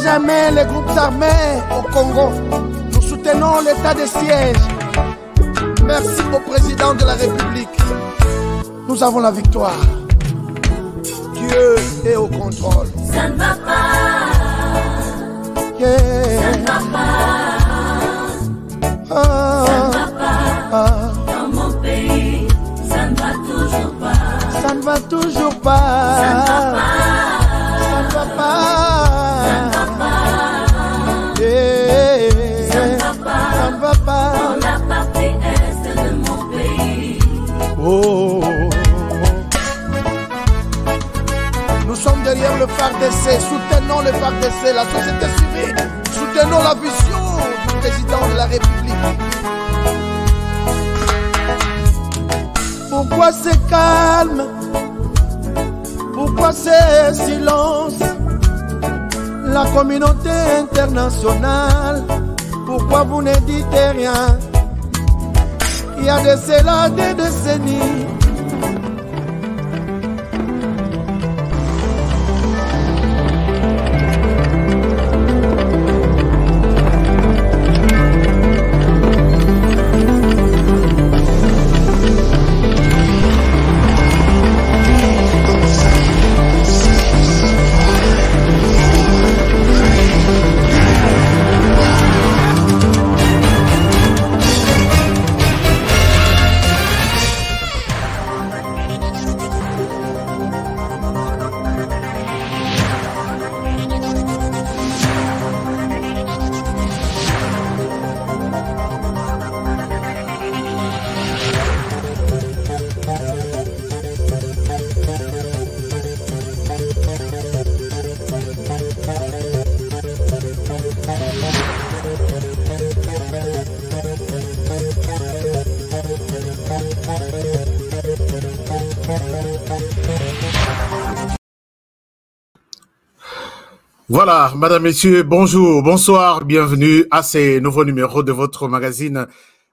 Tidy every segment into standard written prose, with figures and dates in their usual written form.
jamais les groupes armés au Congo. Nous soutenons l'état de siège. Merci au président de la République. Nous avons la victoire. Dieu est au contrôle. Ça ne va pas. Yeah. Ça ne va pas. Ça ne va pas. Dans mon pays, ça ne va toujours pas. Ça ne va toujours pas. Ça ne va pas. Ça ne va pas. Ça ne va pas. Yeah. Ça ne va pas. Ça ne va pas. Dans la partie est de mon pays. Oh. Nous sommes derrière le FARDC, soutenons le FARDC, la société civile, soutenons la vision du président de la République. Pourquoi c'est calme? Pourquoi c'est silence? La communauté internationale, pourquoi vous ne dites rien? Il y a de cela des décennies. Voilà, madame, messieurs, bonjour, bonsoir, bienvenue à ces nouveaux numéros de votre magazine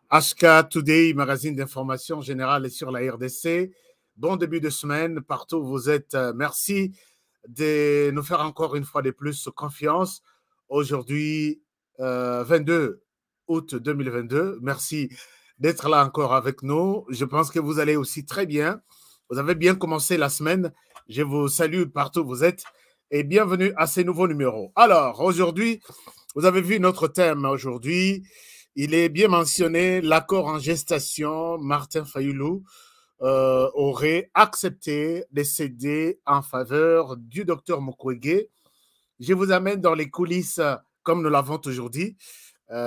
HK Today, magazine d'information générale sur la RDC. Bon début de semaine, partout où vous êtes. Merci de nous faire encore une fois de plus confiance. Aujourd'hui, 22 août 2022. Merci d'être là encore avec nous. Je pense que vous allez aussi très bien. Vous avez bien commencé la semaine. Je vous salue partout où vous êtes. Et bienvenue à ces nouveaux numéros. Alors, aujourd'hui, vous avez vu notre thème aujourd'hui. Il est bien mentionné, l'accord en gestation. Martin Fayulu aurait accepté de céder en faveur du docteur Mukwege. Je vous amène dans les coulisses comme nous l'avons aujourd'hui.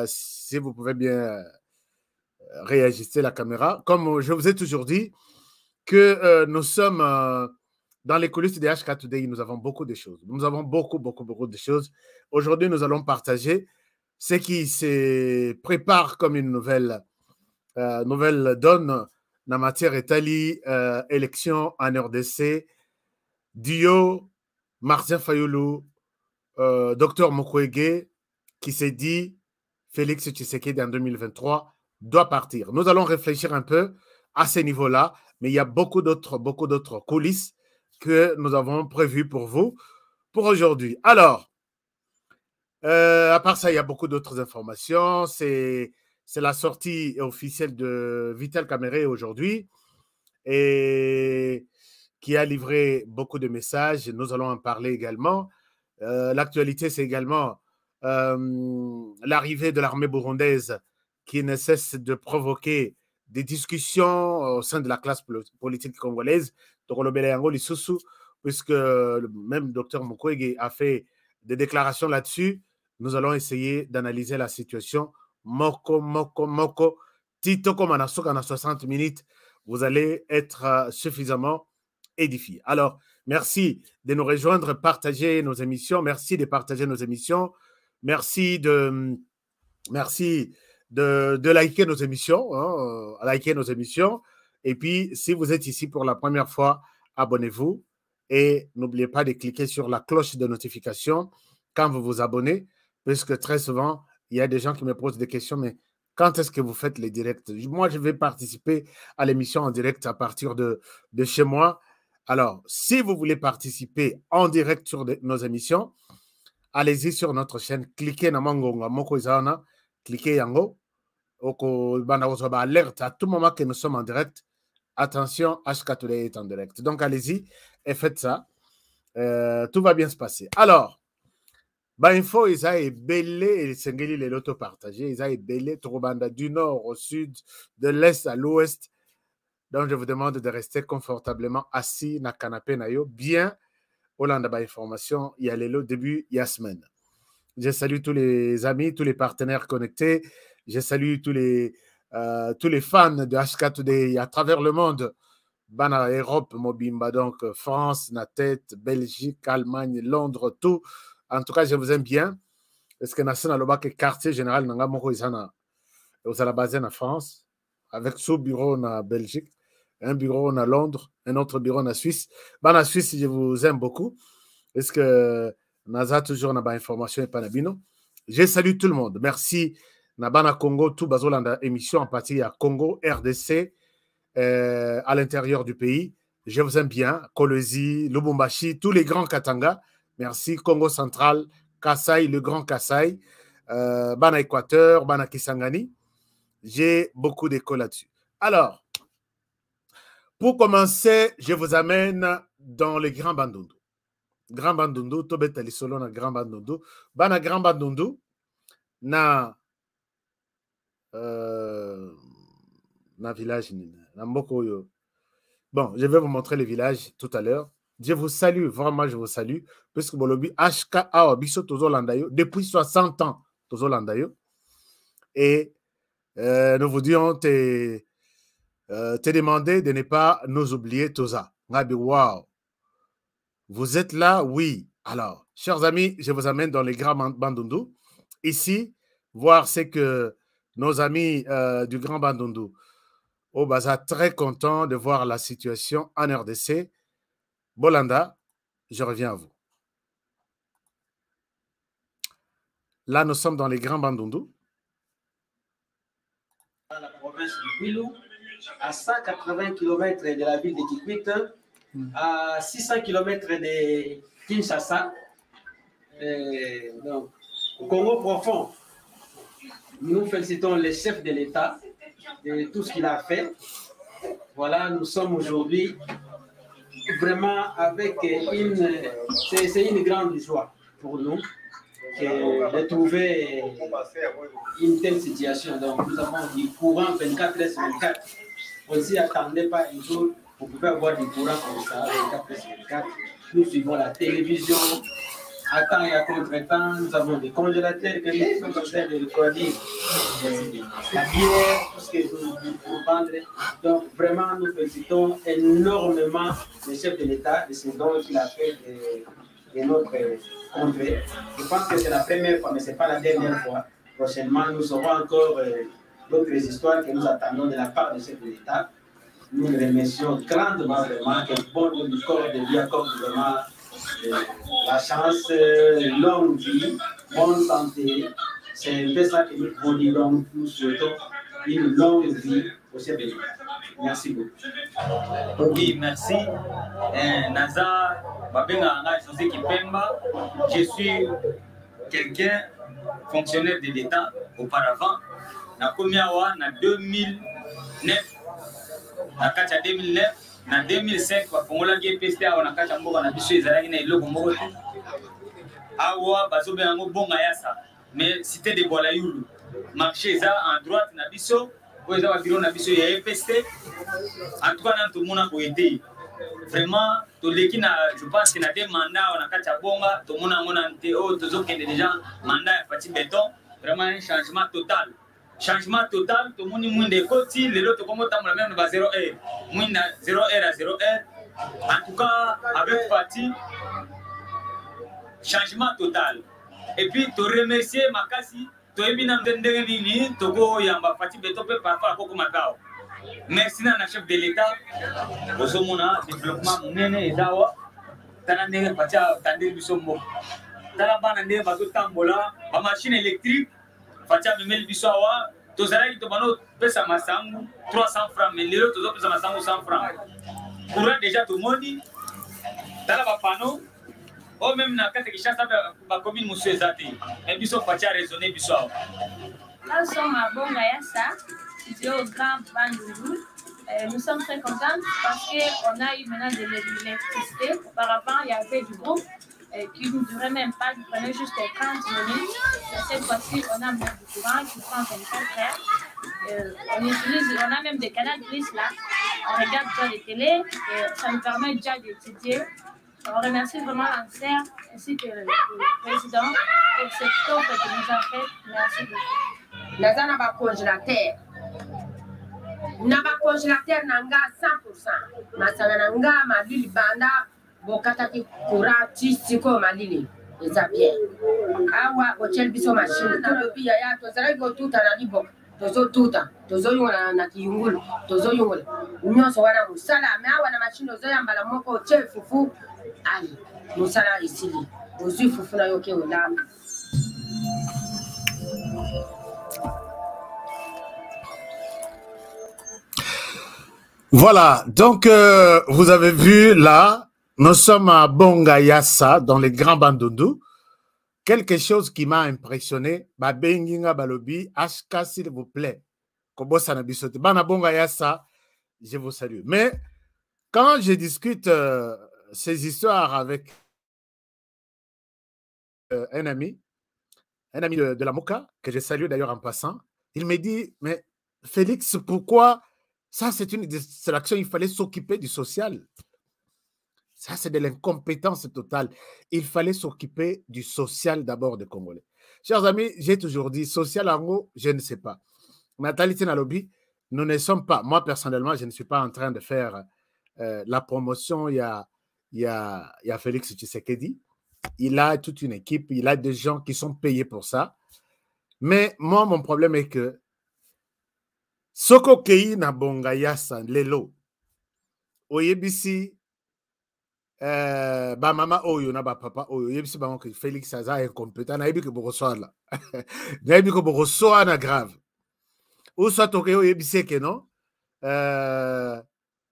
Si vous pouvez bien réajuster la caméra. Comme je vous ai toujours dit, que nous sommes... dans les coulisses de HK Today, nous avons beaucoup de choses. Nous avons beaucoup de choses. Aujourd'hui, nous allons partager ce qui se prépare comme une nouvelle donne dans la matière Italie, élection en RDC, duo Martin Fayulu, Dr Mukwege, qui s'est dit Félix Tshisekedi en 2023 doit partir. Nous allons réfléchir un peu à ce niveau-là, mais il y a beaucoup d'autres coulisses que nous avons prévu pour vous, pour aujourd'hui. Alors, à part ça, il y a beaucoup d'autres informations. C'est la sortie officielle de Vital Kamerhe aujourd'hui et qui a livré beaucoup de messages. Nous allons en parler également. L'actualité, c'est également l'arrivée de l'armée burundaise qui ne cesse de provoquer des discussions au sein de la classe politique congolaise, puisque même Dr Mukwege a fait des déclarations là-dessus. Nous allons essayer d'analyser la situation. Moko, Tito comme en 60 minutes, vous allez être suffisamment édifiés. Alors, merci de nous rejoindre, partager nos émissions. Merci de partager nos émissions. Merci de liker nos émissions, liker nos émissions. Et puis, si vous êtes ici pour la première fois, abonnez-vous et n'oubliez pas de cliquer sur la cloche de notification quand vous vous abonnez, puisque très souvent, il y a des gens qui me posent des questions, mais quand est-ce que vous faites les directs? Moi, je vais participer à l'émission en direct à partir de chez moi. Alors, si vous voulez participer en direct sur nos émissions, allez-y sur notre chaîne, cliquez na mangonga moko izana, cliquez yango, oko bana ozoba alerte à tout moment que nous sommes en direct. Attention, HK Today est en direct. Donc allez-y et faites ça. Tout va bien se passer. Alors, info, ils ont belé et sengeli les loto partagés. Ils ont belé Trobanda du nord au sud, de l'est à l'ouest. Donc je vous demande de rester confortablement assis na canapé na yo bien. Hollande ba information, il y a le début, il y a semaine. Je salue tous les amis, tous les partenaires connectés. Je salue tous les fans de HK Today à travers le monde. Bana Europe, Mobimba, donc France, na tête, Belgique, Allemagne, Londres, tout. En tout cas, je vous aime bien. Parce que national le bac quartier général nanga moko isana aux la base en France avec ce bureau en Belgique, un bureau en Londres, un autre bureau en Suisse. Bana Suisse, je vous aime beaucoup. Parce que Naza toujours n'a pas information et pas nabino. Je salue tout le monde. Merci. Nabana Congo, tout bazolanda émission en partie à Congo, RDC, à l'intérieur du pays. Je vous aime bien. Kolwezi, Lubumbashi, tous les grands Katanga. Merci. Congo central, Kasaï, le grand Kasaï, Bana Équateur, Bana Kisangani. J'ai beaucoup d'écho là-dessus. Alors, pour commencer, je vous amène dans les grands bandundu. Grand bandundu, tobeta li solo na grand bandundu. Bana grand bandundu na village na mboko yo. Bon, je vais vous montrer les villages tout à l'heure. Je vous salue, vraiment je vous salue, puisque bolobi HK Awabiso Tozo Landayo depuis 60 ans Tozo Landayo. Et nous vous disons te demander de ne pas nous oublier Toza. Ngabi wow. Vous êtes là, oui. Alors, chers amis, je vous amène dans les grands bandundu. Ici, voir ce que nos amis du Grand Bandundu au Baza très contents de voir la situation en RDC. Bolanda, je reviens à vous. Là, nous sommes dans les Grands Bandundu. Dans la province du Kwilu, à 180 km de la ville de Kikwit, à 600 km de Kinshasa, donc, au Congo profond. Nous félicitons le chef de l'État de tout ce qu'il a fait. Voilà, nous sommes aujourd'hui vraiment avec c'est une grande joie pour nous de trouver une telle situation. Donc nous avons du courant 24/24. On ne s'y attendait pas un jour. On pouvait avoir du courant comme ça 24/24. Nous suivons la télévision. À temps et à contre-temps, nous avons des congélateurs que nous sommes en train de reconnaître, la bière, tout ce que vous vendez. Donc, vraiment, nous félicitons énormément le chef de l'État de ce don qu'il a fait de notre congrès. Je pense que c'est la première fois, mais ce n'est pas la dernière fois. Prochainement, nous aurons encore d'autres histoires que nous attendons de la part du chef de l'État. Nous le remercions grandement, vraiment, que bon du corps de vie accorde vraiment. La chance, longue vie, bonne santé, c'est un peu ça que nous pouvons dire. Donc, nous souhaitons une longue vie au chef de l'État. Merci beaucoup. Oui, merci. Naza, José Kipemba, je suis quelqu'un, fonctionnaire de l'État auparavant. Na Komiawa, en 2009, en 2009. En 2005, Fongola GPST a on kacha mboka na biso ezalaki na eloko moko te. Awa bazobe yango bonga yasa. Mais cité de Bolayulu, marché eza en droite na biso, o eza bureau na biso ya EPST. En tout cas na tout mona ko aider. Vraiment to leki na je pense que na des mandats on kacha bonga, to mona nte o tozo kende déjà mandat ya parti béton, vraiment un changement total. Changement total, tout le monde est de côté, les autres comme on a même 0R, 0R à 0R. En tout cas, avec parti, changement total. Et puis, tu remercier Makasi, tu es bien entendu, tu go yamba parti beto pe parfois à Koko Makao. Merci à la chef de l'État. Au mona développement nene ezawa, tana nene parti à tande bisombo. Tala bana nene bazo tambola, ba machine électrique. Fatia Mimel Bissawa, Tozara Tobano pesa masangu 300 francs, mais les autres pesa masangu 100 francs. Courant déjà tout le monde, dans la panneau, Oh, même na kati Kinshasa ba commune monsieur Zati. Et biso fatia raisonner biso. Là, nous sommes à Bongayassa, situé au Grand Bandundu. Nous sommes très contents parce qu'on a eu maintenant de l'électricité. Auparavant, il y avait du groupe qui ne durait même pas, qui prenait juste 30 minutes. Cette fois-ci, on a même du courant qui prend 24 heures. On a même des canaux grises là. On regarde déjà les télés et ça nous permet déjà d'étudier. On remercie vraiment l'ANSER ainsi que le président pour cette offre que nous a faite. Merci beaucoup. Naza na ba congélateur. Na ba congélateur nanga 100%. Masala nanga malili banda bokata ki courant ti siko malili. Eza bien. Awa hotel biso machine na lobi ya to zara go tuta na libo. Tozo tuta, tozo yungola na kiyungulu, tozo yungola. Nyonso wana musala me awa na machine ozo yambala moko che fufu. Ali, musala isili. Ozu fufu na yoke olamba. Voilà, donc vous avez vu là, nous sommes à Bongayassa, dans les Grands Bandundu. Quelque chose qui m'a impressionné, Benginga Balobi, HK s'il vous plaît, Kobosana Bisote, Bana Bongayassa, je vous salue. Mais quand je discute ces histoires avec un ami de la Moka, que je salue d'ailleurs en passant, il me dit, mais Félix, pourquoi ça c'est une distraction, il fallait s'occuper du social. Ça c'est de l'incompétence totale. Il fallait s'occuper du social d'abord des Congolais. Chers amis, j'ai toujours dit, social en haut, je ne sais pas. Nathalie Tinalobi, nous ne sommes pas, moi personnellement, je ne suis pas en train de faire la promotion. Il y a Félix Tshisekedi. Il a toute une équipe, il a des gens qui sont payés pour ça. Mais moi, mon problème est que Soko Kei na Bongayassa, Lelo, Oyebisi, ba mama Oyo na ba papa Oyo, Oyebisi ba que Félix Aza est incompétent, na yebi que Borosoa là. Na yebi que Borosoa na grave. Ou soit Tokyo Oyebisi que non,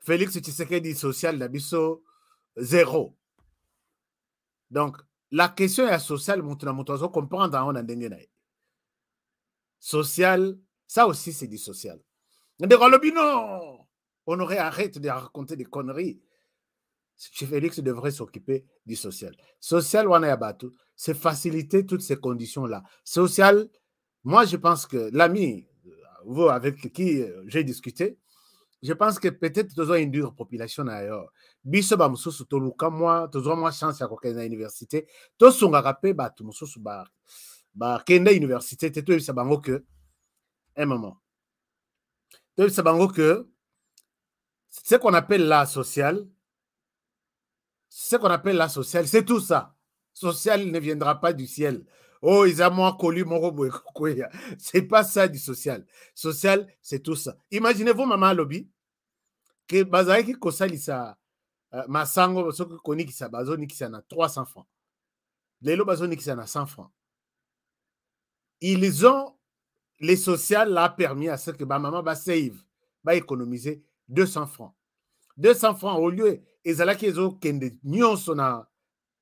Félix Tshisekedi social d'abisso 0. Donc, la question est sociale, on comprend dans un social, ça aussi c'est du social. Non, on aurait arrêté de raconter des conneries. Félix devrait s'occuper du social. Social, c'est faciliter toutes ces conditions-là. Social, moi je pense que l'ami, vous avec qui j'ai discuté, je pense que peut-être tu as une dure population ailleurs. Biso ba mususu toluka moi, tu as moi chance à koka na université. To songa rapé ba tu mususu ba kenda université, tu es sabango que un moment. Tu es sabango que ce qu'on appelle la sociale, c'est tout ça. Social ne viendra pas du ciel. Oh, ils ont moins connu mon robot. C'est pas ça du social. Social, c'est tout ça. Imaginez-vous, maman lobby, que Bazaïki Kosalisa, Masango, ce que connaît qui sa bazoni qui s'en a 300 francs. Les lots bazoni qui s'en a 100 francs. Ils ont, les sociales l'a permis à ce que maman va save, va économiser 200 francs. 200 francs au lieu, et Zalaki Ezo Kende, Nyon Sona.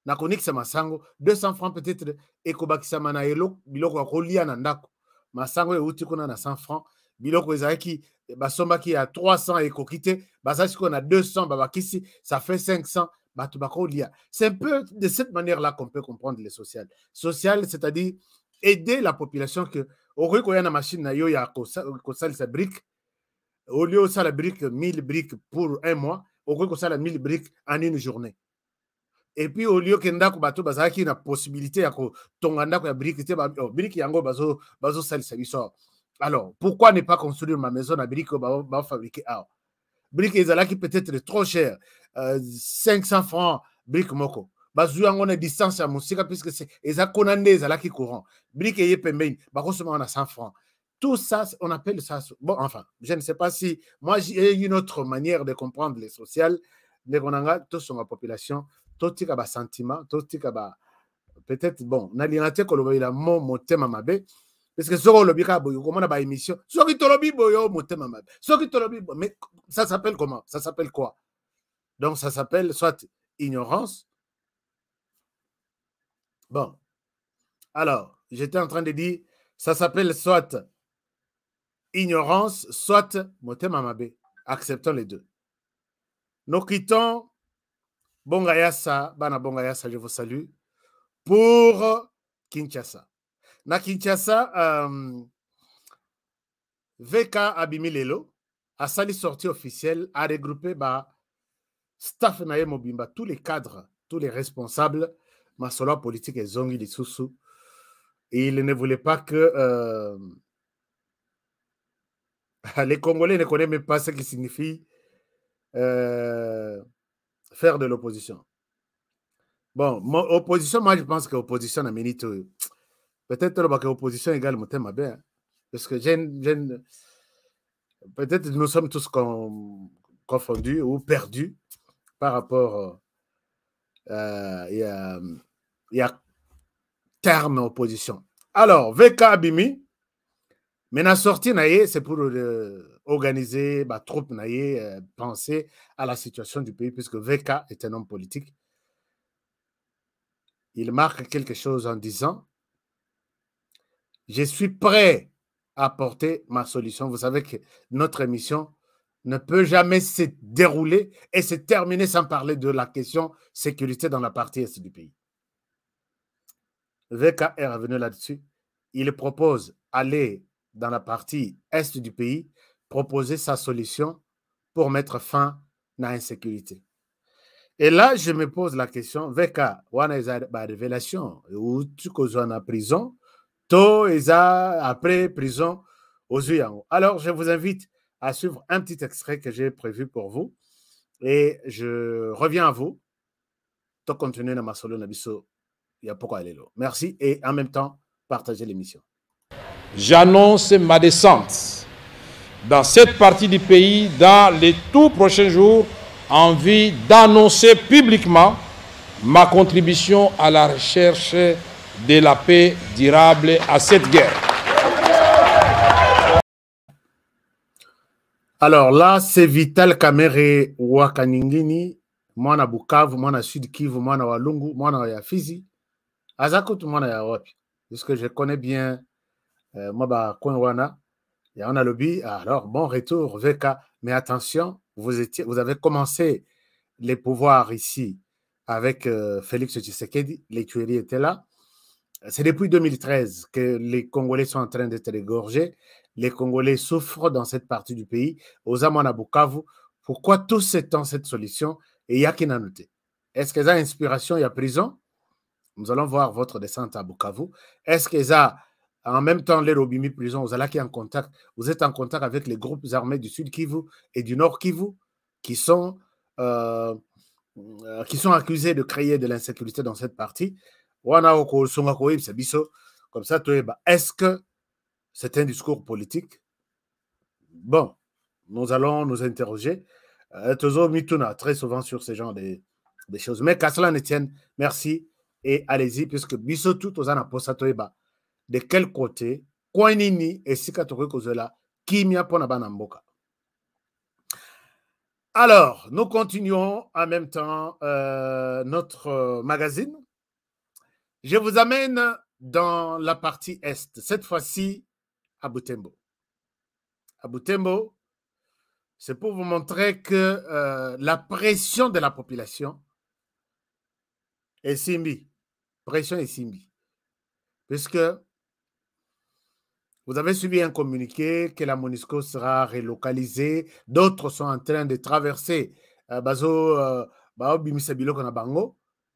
Na konekisa masango 200 francs peut-être ekobakisa mana elo biloko kolia na ndako masango euti kona na 100 francs biloko ezaki basombaki à 300 ekokite basasi kona 200 babakisi ça fait 500 batu bakolia. C'est un peu de cette manière-là qu'on peut comprendre les sociales. Social, c'est-à-dire aider la population que au lieu koya na machine na yo ya kosal sa brique au lieu ça la brique 1000 briques pour un mois au lieu ça la 1000 briques en une journée. Et puis au lieu que ndako bato bazaki na possibilité ya ko tonga ndako ya brique te brique yango bazo salisa biso. Alors pourquoi ne pas construire ma maison na brique ba fabriquer brique ezalaki peut-être trop cher 500 francs brique moko bazu yango na distance ya musika puisque c'est ezakona nde ezalaki courant brique ye pembeni bako soma na 100 francs. Tout ça on appelle ça bon enfin je ne sais pas si moi j'ai une autre manière de comprendre les sociales mais on a tous sur la population. Totika ba sentiment, totika ba peut-être bon, na linate ko lobi la motema mabe parce que soko lobi ka boyo comment na ba émission, soki to lobi boyo motema mabe. Soki to lobi mais ça s'appelle comment? Ça s'appelle quoi? Donc ça s'appelle soit ignorance Bon. Alors, j'étais en train de dire, ça s'appelle soit ignorance, soit motema mabe. Acceptons les deux. Nous quittons Bongayasa, Bana Bongayasa, je vous salue, pour Kinshasa. Na Kinshasa, VK Abimilelo a sali sortie officielle, a regroupé staff Naye Mobimba, tous les cadres, tous les responsables, Masolo politique et Zongi Lissoussou. Et il ne voulait pas que les Congolais ne connaissent même pas ce qui signifie faire de l'opposition. Bon, opposition, moi je pense que l'opposition a minute. Peut-être que l'opposition égale mon thème bien. Parce que peut-être nous sommes tous confondus ou perdus par rapport il y a terme opposition. Alors, VK Abimi, maintenant sorti c'est pour organiser troupe penser à la situation du pays, puisque VK est un homme politique. Il marque quelque chose en disant: je suis prêt à apporter ma solution. Vous savez que notre émission ne peut jamais se dérouler et se terminer sans parler de la question sécurité dans la partie est du pays. VK est revenu là-dessus. Il propose d'aller dans la partie est du pays, proposer sa solution pour mettre fin à l'insécurité. Et là, je me pose la question, VK, on a une révélation, où tu es en prison, après prison aux Uyango. Alors, je vous invite à suivre un petit extrait que j'ai prévu pour vous. Et je reviens à vous. Tout continuer dans ma solo Nabiso. Il y a pourquoi aller là. Merci et en même temps, partagez l'émission. J'annonce ma descente dans cette partie du pays dans les tout prochains jours en vue d'annoncer publiquement ma contribution à la recherche de la paix durable à cette guerre. Alors là, c'est Vital Kamere Wakaningini, mwana Bukavu, mwana Sud Kivu, mwana Walungu, mwana ya Fizi, Azakutu mwana ya Wapi. Parce que je connais bien Maba Kwenwana, et on a lobby. Alors, bon retour, VK, mais attention, vous avez commencé les pouvoirs ici avec Félix Tshisekedi, les tueries étaient là. C'est depuis 2013 que les Congolais sont en train d'être égorgés. Les Congolais souffrent dans cette partie du pays. Aux Amana Bukavu, pourquoi tout ce temps cette solution? Et il y a qui n'a noté. Est-ce qu'il y a inspiration, il y a prison? Nous allons voir votre descente à Bukavu. Est-ce qu'il y a en même temps les Robimi prison? Vous êtes en contact avec les groupes armés du Sud Kivu et du Nord Kivu qui sont accusés de créer de l'insécurité dans cette partie. Comme ça, est-ce que c'est un discours politique? Bon, nous allons nous interroger. Très souvent sur ce genre de choses. Mais qu'à cela ne tienne, merci et allez-y, puisque biso tout aux anaposatoeba. De quel côté, Kouanini et Sikatoke Kozela, Kimia Ponabanamboka. Alors, nous continuons en même temps notre magazine. Je vous amène dans la partie Est, cette fois-ci à Butembo. À Butembo, c'est pour vous montrer que la pression de la population est simbi. Pression est simbi. Puisque vous avez suivi un communiqué que la MONUSCO sera relocalisée. D'autres sont en train de traverser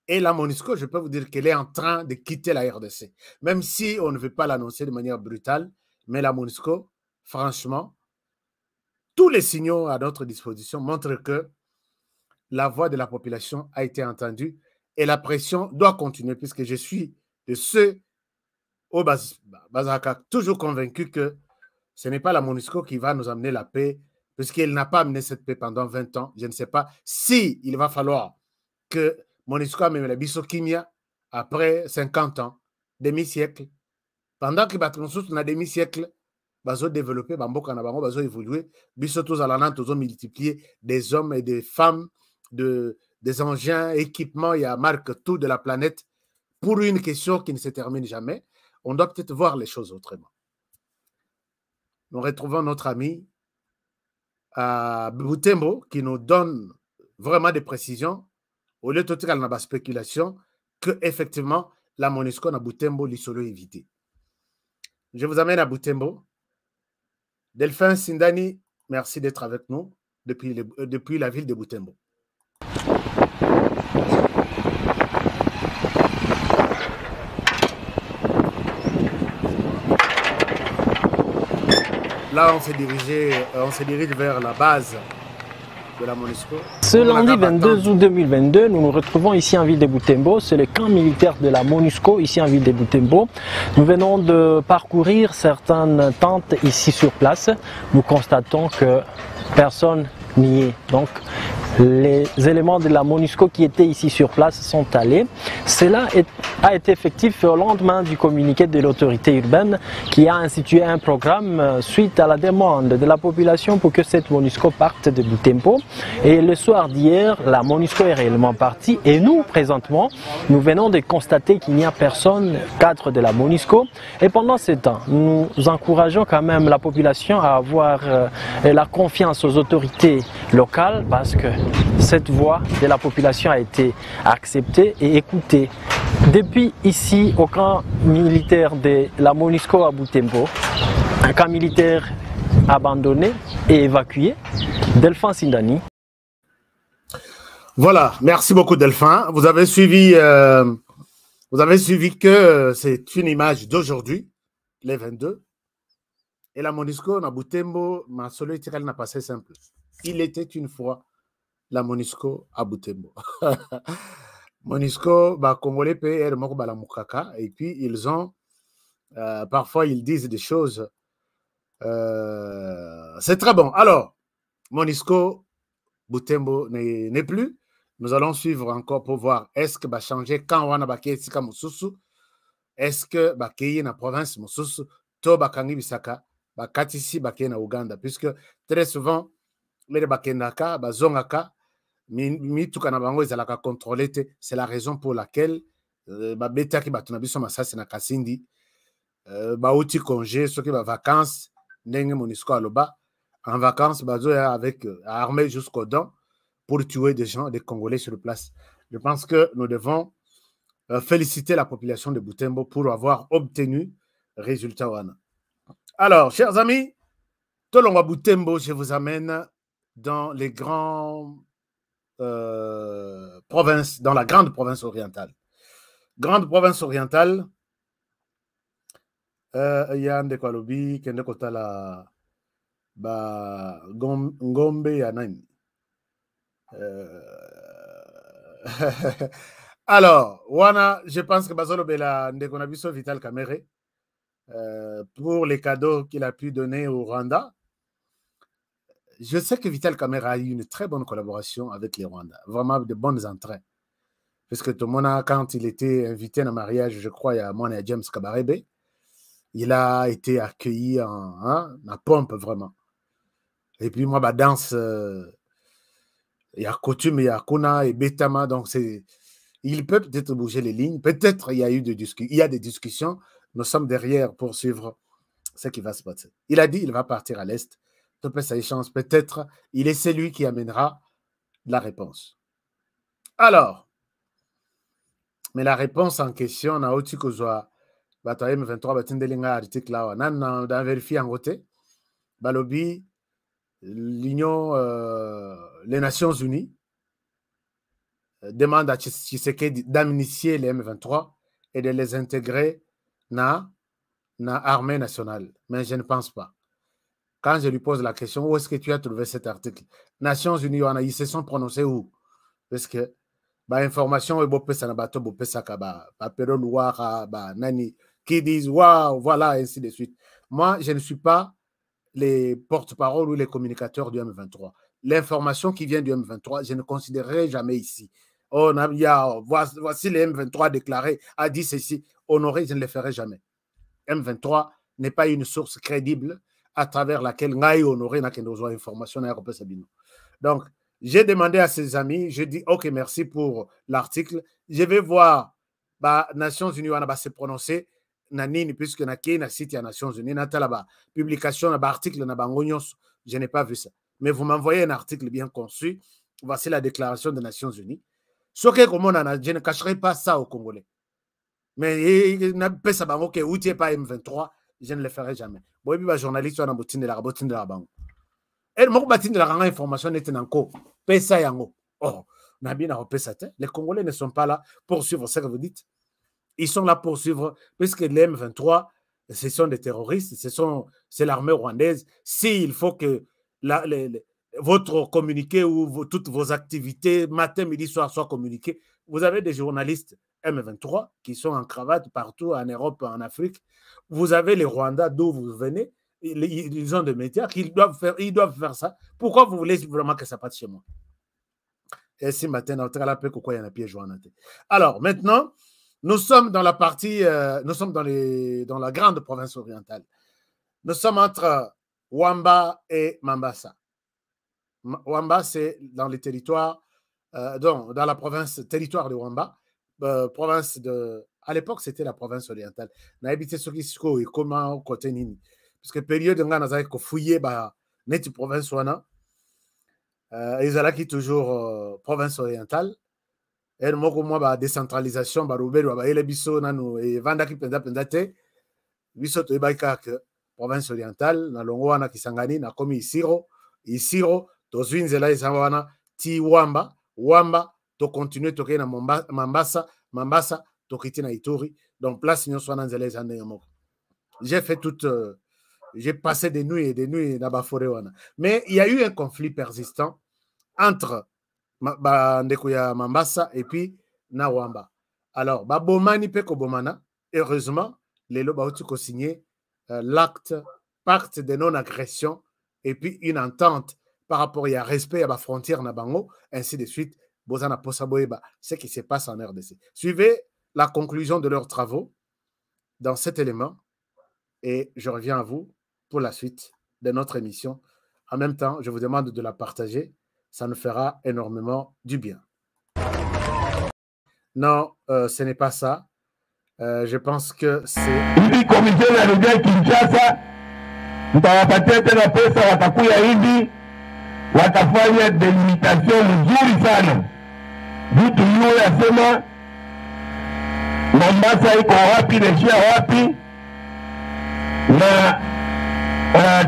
et la MONUSCO, je peux vous dire qu'elle est en train de quitter la RDC. Même si on ne veut pas l'annoncer de manière brutale, mais la MONUSCO, franchement, tous les signaux à notre disposition montrent que la voix de la population a été entendue et la pression doit continuer puisque je suis de ceux au Bazaka toujours convaincu que ce n'est pas la MONUSCO qui va nous amener la paix puisqu'elle n'a pas amené cette paix pendant 20 ans. Je ne sais pas si il va falloir que MONUSCO amène la Bissokimia après 50 ans, demi-siècle. Pendant que on a demi-siècle, bazo développer, bamboka na bango, bazo évoluer, biso tous alanant, tous multiplier des hommes et des femmes, des engins, équipements, il y a marque tout de la planète pour une question qui ne se termine jamais, on doit peut-être voir les choses autrement. Nous retrouvons notre ami à Butembo qui nous donne vraiment des précisions au lieu de tout la spéculation que effectivement la MONUSCO na Butembo l'isolo évité. Je vous amène à Butembo. Delphin Sindani, merci d'être avec nous depuis la ville de Butembo. Là, on se dirige vers la base de la MONUSCO. Ce lundi 22 août 2022, nous nous retrouvons ici en ville de Butembo. C'est le camp militaire de la MONUSCO ici en ville de Butembo. Nous venons de parcourir certaines tentes ici sur place. Nous constatons que personne n'y est. Donc, les éléments de la MONUSCO qui étaient ici sur place sont allés. Cela a été effectif au lendemain du communiqué de l'autorité urbaine qui a institué un programme suite à la demande de la population pour que cette MONUSCO parte de Butembo. Et le soir d'hier, la MONUSCO est réellement partie et nous, présentement, nous venons de constater qu'il n'y a personne cadre de la MONUSCO. Et pendant ce temps, nous encourageons quand même la population à avoir la confiance aux autorités locales parce que cette voix de la population a été acceptée et écoutée. Depuis ici, au camp militaire de la MONUSCO à Butembo, un camp militaire abandonné et évacué, Delphin Sindani. Voilà, merci beaucoup Delphin. Vous avez suivi que c'est une image d'aujourd'hui, les 22. Et la MONUSCO à Butembo, ma solo tirel n'a pas assez simple. Il était une fois la MONUSCO à Butembo. MONUSCO, Congolais PR, et puis ils ont, parfois ils disent des choses, c'est très bon. Alors, MONUSCO, Butembo n'est plus. Nous allons suivre encore pour voir est-ce que va changer quand on a baké sika mususu, est-ce que baké na province mususu, to bakangi bisaka, bakatisi baké na Uganda, puisque très souvent les bakendaka, bazongaka, c'est la raison pour laquelle babetaki bato na biso masasi na Kasindi bauti congé ceux qui va vacances ndenge MONUSCO aloba en vacances bazoya avec armée jusqu'aux dents pour tuer des gens, des Congolais sur place. Je pense que nous devons féliciter la population de Butembo pour avoir obtenu résultat wana. Alors, chers amis, Tolongwa Butembo, je vous amène dans les grands province, dans la grande province orientale. Grande province orientale, il y a Ndekolobi, Kendekotala, Ngombe, Yanani. Alors, Wana, je pense que Bazolo Bela Ndekonabiso Vital Kamere, pour les cadeaux qu'il a pu donner au Rwanda. Je sais que Vital Kamere a eu une très bonne collaboration avec les Rwandais, vraiment de bonnes entrées. Parce que Tomona, quand il était invité à un mariage, je crois, à moi et James Kabarebe, il a été accueilli en pompe, vraiment. Et puis moi, ma danse, il y a coutume, il y a Kuna et Betama, donc il peut peut-être bouger les lignes, peut-être il y a eu des discussions, nous sommes derrière pour suivre ce qui va se passer. Il a dit qu'il va partir à l'Est. Peut-être il est celui qui amènera la réponse. Alors, mais la réponse en question, on a aussi que M23 article là, on a vérifié en côté. Balobi, l'Union, les Nations Unies demandent à Tshisekedi d'amnistier les M23 et de les intégrer dans l'armée nationale. Mais je ne pense pas. Quand je lui pose la question, où est-ce que tu as trouvé cet article? Nations Unies, ils se sont prononcés où? Parce que information qui disent waouh, voilà, ainsi de suite. Moi, je ne suis pas les porte-parole ou les communicateurs du M23. L'information qui vient du M23, je ne considérerai jamais ici. Oh, voici les M23 déclarés, a dit ceci. Honoré, je ne le ferai jamais. M23 n'est pas une source crédible à travers laquelle Ngaï Honoré n'a qu'une information. Donc, j'ai demandé à ses amis, je dis ok, merci pour l'article. Je vais voir ba Nations Unies wana ba se prononcer na nini puisque na kei na site ya Nations Unies na tala ba publication na ba article na bango nyonso. Je n'ai pas vu ça. Mais vous m'envoyez un article bien conçu. Voici la déclaration des Nations Unies. Ce que je ne cacherai pas ça aux Congolais. Mais je ne le ferai jamais. Bon, les journalistes sont en train de la banque. Et moi, je vais la information. Oh, les Congolais ne sont pas là pour suivre ce que vous dites. Ils sont là pour suivre, puisque les M23, ce sont des terroristes, c'est l'armée rwandaise. S'il faut que votre communiqué ou toutes vos activités, matin, midi, soir, soient communiquées, vous avez des journalistes M23 qui sont en cravate partout en Europe, en Afrique. Vous avez les Rwandais d'où vous venez, ils ont des médias ils doivent faire ça. Pourquoi vous voulez vraiment que ça parte chez moi? Et si matin, alors, maintenant, nous sommes dans la partie, nous sommes dans la grande province orientale. Nous sommes entre Wamba et Mambasa. Wamba, c'est dans les territoires, dans la province, territoire de Wamba, province de. À l'époque, c'était la province orientale. On a habité sur Kisiko et comment côté Nini. Parce que période où on a fouillé, net province wana, ils allaient toujours province orientale. Et moi, décentralisation, biso nanu et vanda ki pendate, biso to ibaika province orientale, na longo wana Kisangani, na komi Isiro, to zwinzela isawana ti Wamba, to continuer to na Mambasa, to kiti na Ituri. Donc place nyo swana nzela izande yamoko. J'ai passé des nuits et des nuits dans la forêt wana. Mais il y a eu un conflit persistant entre Ndekuya Mambasa et puis Nawamba. Alors, Bomani Peko Bomana, heureusement, les Lobautu ont signé pacte de non-agression et puis une entente par rapport à respect à la frontière Nabango, ainsi de suite. Bozana Posaboeba, ce qui se passe en RDC. Suivez la conclusion de leurs travaux dans cet élément et je reviens à vous pour la suite de notre émission. En même temps, je vous demande de la partager. Ça nous fera énormément du bien. Non, ce n'est pas ça. Je pense que c'est... watafanya delimitation mzuri sana. Vitu hiyo yasema Mombasa iko wapi na shia wapi na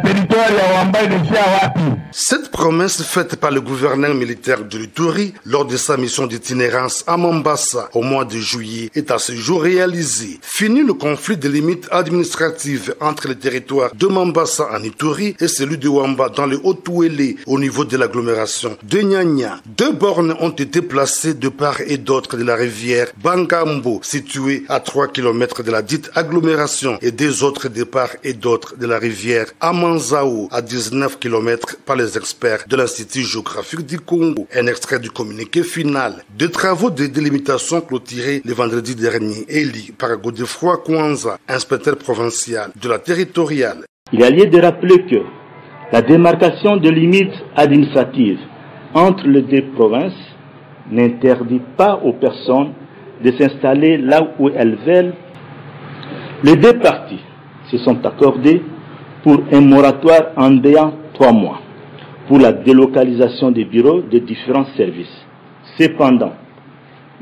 territoire ya Wamba inashia wapi. Cette promesse faite par le gouverneur militaire de l'Ituri lors de sa mission d'itinérance à Mombasa au mois de juillet est à ce jour réalisée. Fini le conflit de limites administratives entre les territoires de Mombasa en Ituri et celui de Wamba dans le Haut-Ouélé au niveau de l'agglomération de Nyanya. 2 bornes ont été placées de part et d'autre de la rivière Bangambo, située à 3 km de la dite agglomération, et 2 autres de part et d'autre de la rivière Amanzao, à 19 km par les experts de l'Institut géographique du Congo. Un extrait du communiqué final des travaux de délimitation clôturés le vendredi dernier et lu par Godefroy Kwanza, inspecteur provincial de la territoriale. Il y a lieu de rappeler que la démarcation de limites administratives entre les 2 provinces n'interdit pas aux personnes de s'installer là où elles veulent. Les 2 parties se sont accordées pour un moratoire en déant 3 mois pour la délocalisation des bureaux de différents services. Cependant,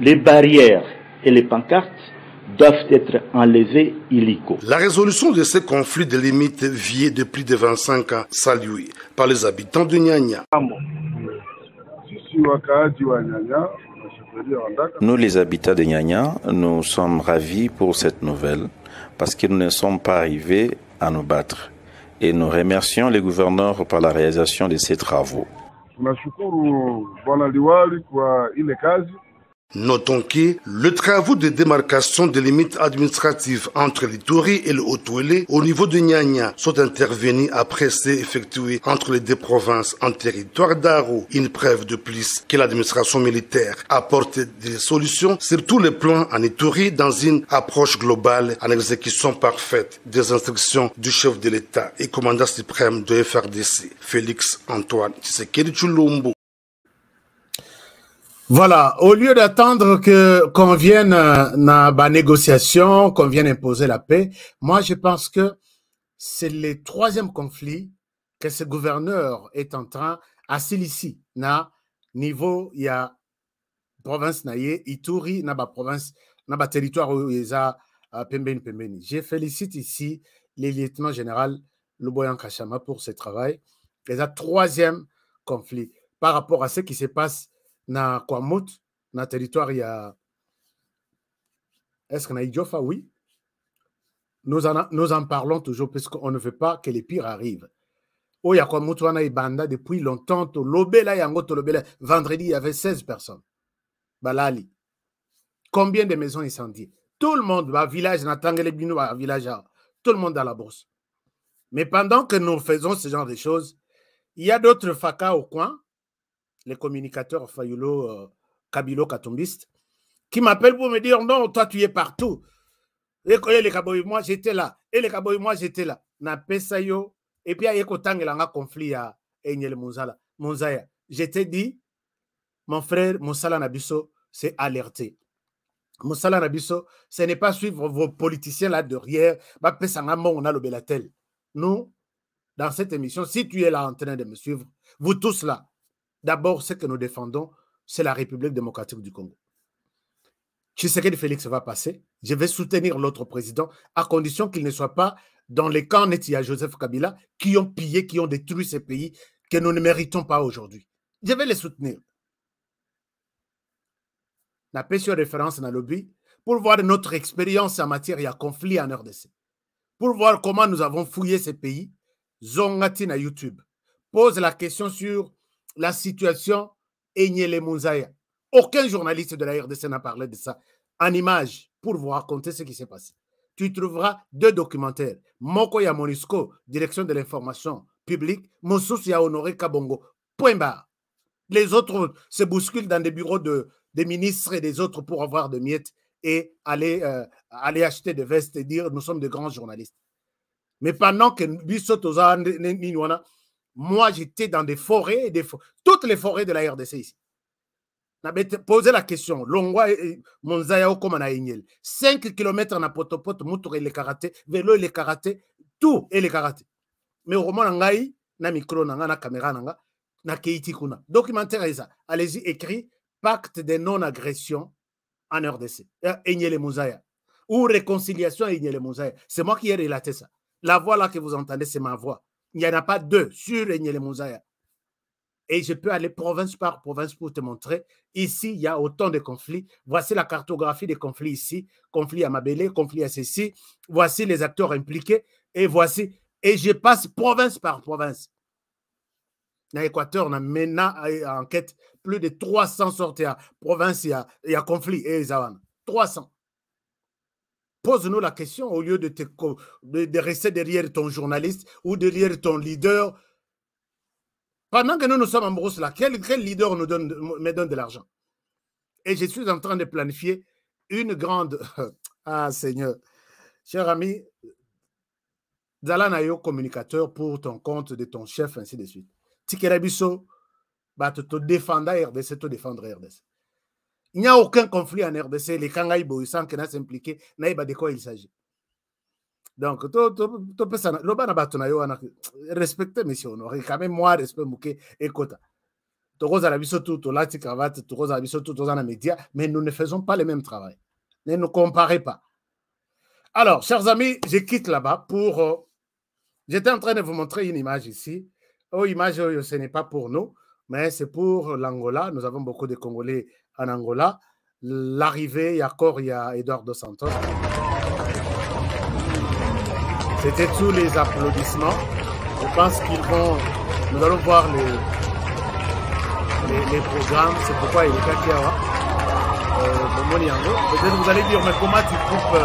les barrières et les pancartes doivent être enlevées illico. La résolution de ce conflit de limites vieux de plus de 25 ans saluée par les habitants de Nyanya. Nous, les habitants de Nyanya, nous sommes ravis pour cette nouvelle parce que nous ne sommes pas arrivés à nous battre. Et nous remercions les gouverneurs pour la réalisation de ces travaux. Notons que les travaux de démarcation des limites administratives entre l'Ituri et le Haut-Ouélé au niveau de Nyanya sont intervenus après ceux effectués entre les 2 provinces en territoire d'Aro. Une preuve de plus que l'administration militaire apporte des solutions sur tous les plans en Ituri dans une approche globale en exécution parfaite des instructions du chef de l'État et commandant suprême de FRDC, Félix Antoine Tshisekedi Tshilombo. Voilà, au lieu d'attendre qu'on vienne à la négociation, qu'on vienne imposer la paix, moi je pense que c'est le troisième conflit que ce gouverneur est en train à ici, na niveau il y a province naye Ituri na ba province na ba territoire où il y a pembeni. Je félicite ici le lieutenant général Luboyan Kachama pour ce travail. C'est le troisième conflit par rapport à ce qui se passe na Kwamut, na territoire il y a est-ce qu'on a Idjofa? Oui. Nous en parlons toujours parce qu'on ne veut pas que les pires arrivent. Oh, il y a Kwamut wana ibanda depuis longtemps to lobela yango to lobela. Vendredi il y avait 16 personnes. Balali. Combien de maisons incendiées? Tout le monde va village na Tangelebino va village tout le monde à la bourse. Mais pendant que nous faisons ce genre de choses, il y a d'autres facas au coin. Les communicateurs Fayulo, Kabilo, Katumbiste, qui m'appellent pour me dire non, toi tu es partout. Et les Kaboy, moi j'étais là. Et les Kaboy, moi j'étais là. Na Pesayo. Et puis il y a un conflit à Enyele Monzaya. Je t'ai dit, mon frère Moussala Nabiso s'est alerté. Moussala Nabiso, ce n'est pas suivre vos politiciens là derrière. On a le Belatel. Nous, dans cette émission, si tu es là en train de me suivre, vous tous là, d'abord, ce que nous défendons, c'est la République démocratique du Congo. Tshisekedi Félix va passer. Je vais soutenir l'autre président à condition qu'il ne soit pas dans les camps Netia Joseph Kabila qui ont pillé, qui ont détruit ces pays que nous ne méritons pas aujourd'hui. Je vais les soutenir. La paix sur référence dans le lobby pour voir notre expérience en matière de conflit en RDC. Pour voir comment nous avons fouillé ces pays. Zongati na YouTube. Pose la question sur la situation Enyele Mounzaya. Aucun journaliste de la RDC n'a parlé de ça en image pour vous raconter ce qui s'est passé. Tu trouveras 2 documentaires. Moko ya Monusco, direction de l'information publique. Moussous ya Honoré Kabongo. Point barre. Les autres se bousculent dans des bureaux des ministres et des autres pour avoir de miettes et aller acheter des vestes et dire nous sommes de grands journalistes. Mais pendant que moi, j'étais dans des forêts, toutes les forêts de la RDC ici. J'avais posé la question, Longwa et Monzaya, comme on a 5 km en apotopot, moutour et les karaté, vélo et les karaté, tout et les karaté. Mais au moment où on a na micro, na caméra, na keiti kuna. Documentaire est ça. Allez-y, écrit pacte de non-agression en RDC. Enyele Mouzaya. Ou réconciliation Enyele Mouzaya. C'est moi qui ai relaté ça. La voix là que vous entendez, c'est ma voix. Il n'y en a pas 2 sur Enyele Mouzaya. Et je peux aller province par province pour te montrer. Ici, il y a autant de conflits. Voici la cartographie des conflits ici. Conflit à Mabélé, conflit à Cécy. Voici les acteurs impliqués. Et voici. Et je passe province par province. Dans l'Équateur, on a maintenant en enquête plus de 300 sortes à province, il y a conflit. Et 300. Pose-nous la question au lieu de rester derrière ton journaliste ou derrière ton leader. Pendant que nous sommes en brousse là, quel leader me donne de l'argent? Et je suis en train de planifier une grande... Ah Seigneur, cher ami, Zalanayo communicateur pour ton compte de ton chef, ainsi de suite. Tikerabiso, te défendre RDC, te défendre RDC. Il n'y a aucun conflit en RDC. Les Kangaï Boïsan qui n'a s'impliqué, n'a de quoi il s'agit. Donc, respectez, monsieur Honoré, quand même, moi, respect, mouké, écoute. Mais nous ne faisons pas le même travail. Ne nous comparez pas. Alors, chers amis, je quitte là-bas pour... J'étais en train de vous montrer une image ici. Oh, image, ce n'est pas pour nous, mais c'est pour l'Angola. Nous avons beaucoup de Congolais en Angola. L'arrivée, il y a Eduardo dos Santos. C'était tous les applaudissements. Je pense qu'ils vont... Nous allons voir les programmes. C'est pourquoi il est Kakiawa. Peut-être vous allez dire, mais comment tu coupes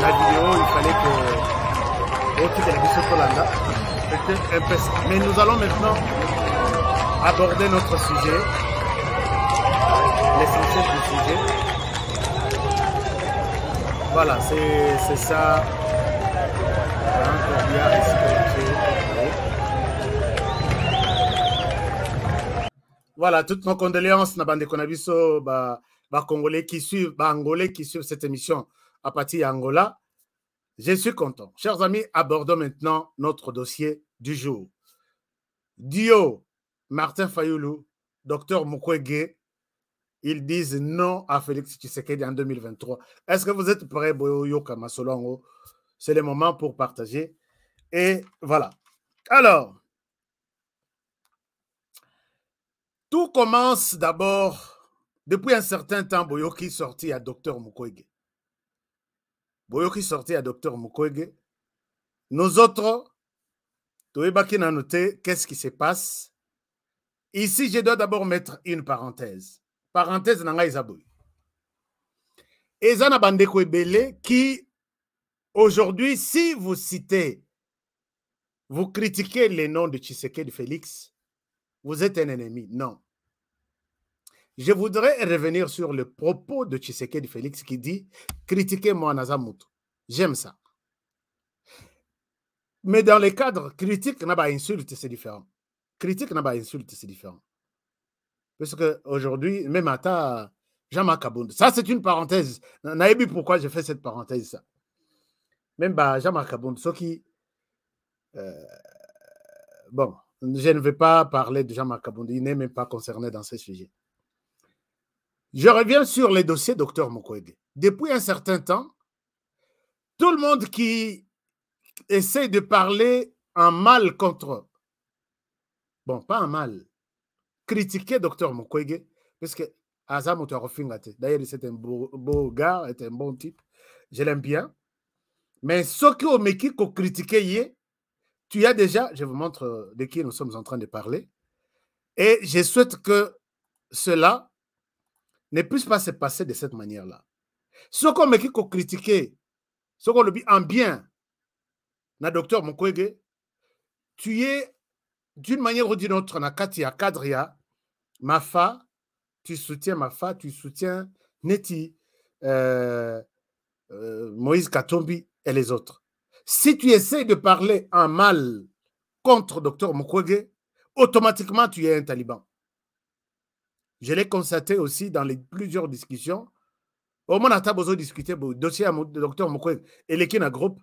la vidéo? Il fallait que... C'était un peu ça. Mais nous allons maintenant aborder notre sujet. L'essentiel du sujet. Voilà, c'est ça. Voilà, toutes nos condoléances na bande konabiso ba Congolais qui suivent, Angolais qui suivent cette émission à partir d'Angola. Je suis content. Chers amis, abordons maintenant notre dossier du jour. Dio, Martin Fayoulou, Dr Mukwege, ils disent non à Félix Tshisekedi en 2023. Est-ce que vous êtes prêts, Boyo Kamasolongo? C'est le moment pour partager. Et voilà. Alors, tout commence d'abord, depuis un certain temps, Boyoki sorti à Dr Mukwege. Boyoki sorti à Dr Mukwege. Nous autres, Toebaki n'a noté qu'est-ce qui se passe. Ici, je dois d'abord mettre une parenthèse. Parenthèse nanga Isaboui. Ezana Bandeko Ebele qui, aujourd'hui, si vous citez, vous critiquez les noms de Tshisekedi Félix, vous êtes un ennemi. Non. Je voudrais revenir sur le propos de Tshisekedi Félix qui dit « Critiquez-moi Nazamutu ». J'aime ça. Mais dans les cadres, critique n'a pas insulte, c'est différent. Critique n'a pas insulte, c'est différent. Parce qu'aujourd'hui, même à Jean-Marc Kabound, ça c'est une parenthèse. Naïbi, pourquoi j'ai fait cette parenthèse ça? Même Jean-Marc Kabound, ce qui... bon, je ne vais pas parler de Jean-Marc Kabound, il n'est même pas concerné dans ce sujet. Je reviens sur les dossiers Dr Mukwege. Depuis un certain temps, tout le monde qui essaie de parler en mal contre, bon, pas en mal, critiquer Dr Mukwege, parce que Azamutu Arofingate, d'ailleurs, c'est un beau gars, c'est un bon type, je l'aime bien. Mais ce qui au Meki qu'on critiquait, tu as déjà, je vous montre de qui nous sommes en train de parler, et je souhaite que cela ne puisse pas se passer de cette manière-là. Ce qu'on me dit qu'on critiquait, ce qu'on le dit en bien, na Dr Mukwege, tu es d'une manière ou d'une autre, na Katia Kadria, Mafa, tu soutiens Mafa, tu soutiens Neti, Moïse Katombi et les autres. Si tu essaies de parler en mal contre Dr Mukwege, automatiquement tu es un taliban. Je l'ai constaté aussi dans les plusieurs discussions. Au moins, on a besoin de discuter du dossier de Dr Mukwege et les Kina Group.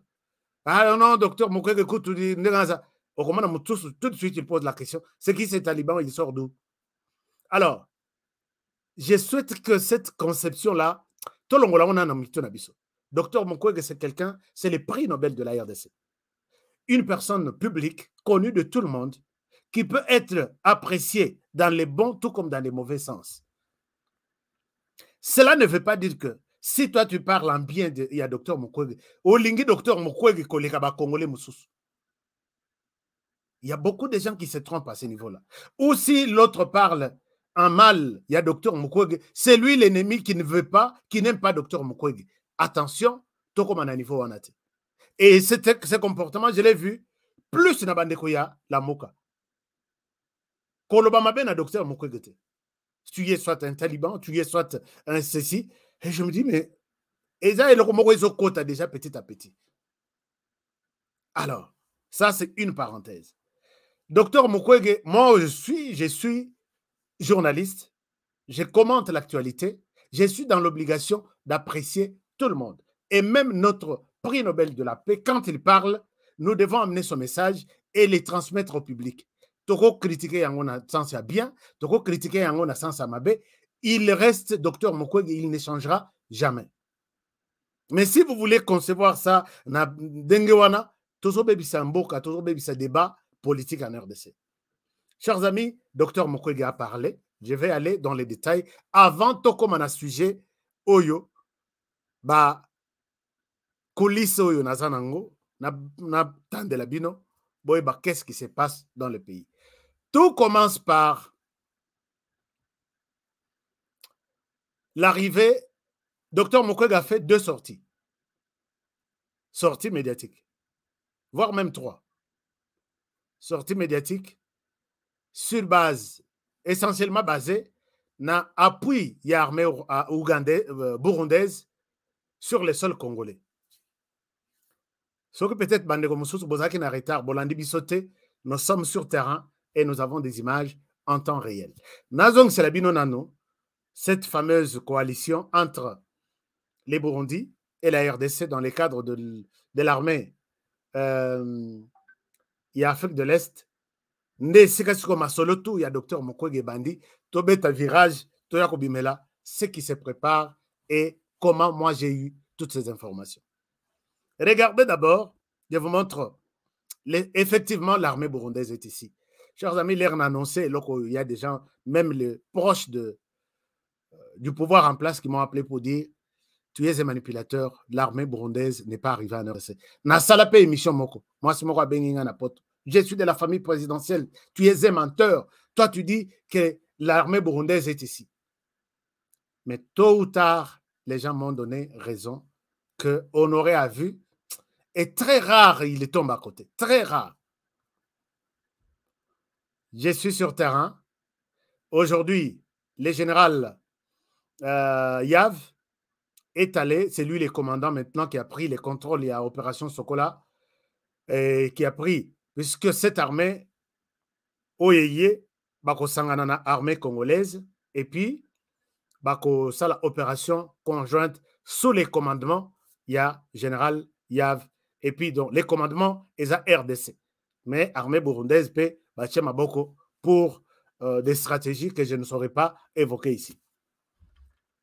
Ah non, Dr Mukwege, écoute, tout de suite, il pose la question. C'est qui ces talibans? Il sort d'où? Alors, je souhaite que cette conception-là, Dr Mukwege, c'est quelqu'un, c'est le prix Nobel de la RDC. Une personne publique, connue de tout le monde, qui peut être apprécié dans les bons tout comme dans les mauvais sens. Cela ne veut pas dire que si toi tu parles en bien de Dr Mukwege, il y a beaucoup de gens qui se trompent à ce niveau-là. Ou si l'autre parle en mal, il y a Dr Mukwege, c'est lui l'ennemi qui ne veut pas, qui n'aime pas Dr Mukwege. Attention, tout comme à niveau on a. Et ce comportement, je l'ai vu, plus na bandekoya la moka. Docteur Mukwege, tu es soit un taliban, tu es soit un ceci. Et je me dis, mais déjà petit à petit. Alors, ça c'est une parenthèse. Docteur Mukwege, moi je suis journaliste, je commente l'actualité, je suis dans l'obligation d'apprécier tout le monde. Et même notre prix Nobel de la paix, quand il parle, nous devons amener son message et les transmettre au public. Toko critiquer en a sens à bien, toko critiquer en a sens à mabe, il reste Dr Mukwege, il ne changera jamais. Mais si vous voulez concevoir ça, na dengewana, tozo bebisa mboka, tozo bebisa débat politique en RDC. Chers amis, Dr Mukwege a parlé, je vais aller dans les détails. Avant toko mana sujet, oyo, ba, coulisse oyo nazanango, na tande la bino, boy ba, qu'est-ce qui se passe dans le pays? Tout commence par l'arrivée. Dr Mukwege a fait 2 sorties. Sorties médiatiques. Voire même 3. Sorties médiatiques sur base, essentiellement basée na appui de l'armée burundaise sur le sol congolais. Ce que peut-être Bandeko Moussous Bozaki n'a retard, Bolandi Bissoté, nous sommes sur terrain et nous avons des images en temps réel. Nazong Selabino Nano, cette fameuse coalition entre les Burundis et la RDC dans le cadre de l'armée Afrique de l'Est, il y a docteur Mukwege Bandi, Tobeta Virage, Toyako Bimela, ce qui se prépare et comment moi j'ai eu toutes ces informations. Regardez d'abord, je vous montre, effectivement l'armée burundaise est ici. Chers amis, l'air n'a annoncé, il y a des gens, même les proches du pouvoir en place, qui m'ont appelé pour dire tu es un manipulateur, l'armée burundaise n'est pas arrivée en RDC. Na salape émission moko. Moi, c'est moi benginga na poto. Je suis de la famille présidentielle. Tu es un menteur. Toi, tu dis que l'armée burundaise est ici. Mais tôt ou tard, les gens m'ont donné raison que Honoré a vu. Et très rare, il tombe à côté. Très rare. Je suis sur terrain. Aujourd'hui, le général Yav est allé, c'est lui le commandant maintenant qui a pris les contrôles, il y a Opération Sokola, et qui a pris, puisque cette armée, Oyeye, Bako Sanganana, armée congolaise, et puis, Bako Sala, opération conjointe sous les commandements, il y a général Yav, et puis donc les commandements, ils ont RDC. Mais armée burundaise, Maboko, pour des stratégies que je ne saurais pas évoquer ici.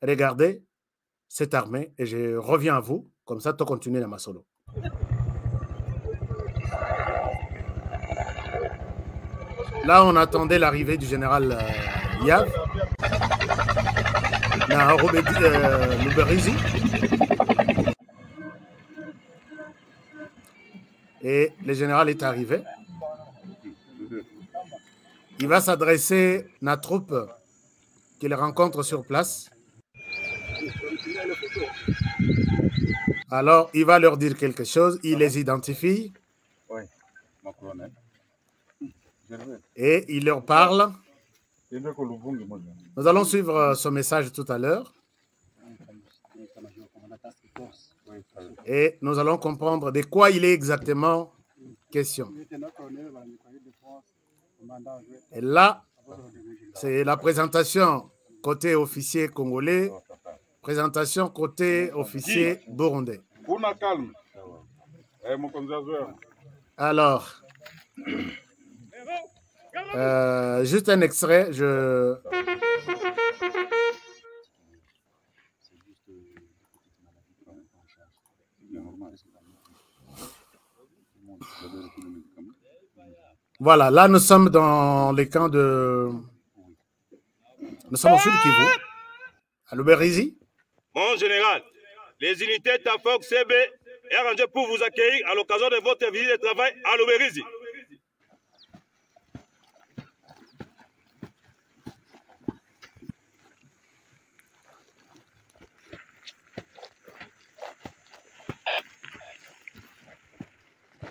Regardez cette armée et je reviens à vous, comme ça, tu continues dans ma solo. Là, on attendait l'arrivée du général Yav, Luberizi, et le général est arrivé. Il va s'adresser à la troupe qu'il rencontre sur place. Alors, il va leur dire quelque chose, il les identifie et il leur parle. Nous allons suivre ce message tout à l'heure et nous allons comprendre de quoi il est exactement question. Et là, c'est la présentation côté officier congolais, présentation côté officier burundais. Alors, juste un extrait, Voilà, là nous sommes dans les camps de... Nous sommes au sud Kivu, à Luberizi. Mon général, les unités TAFOC CB est arrangé pour vous accueillir à l'occasion de votre visite de travail à Luberizi.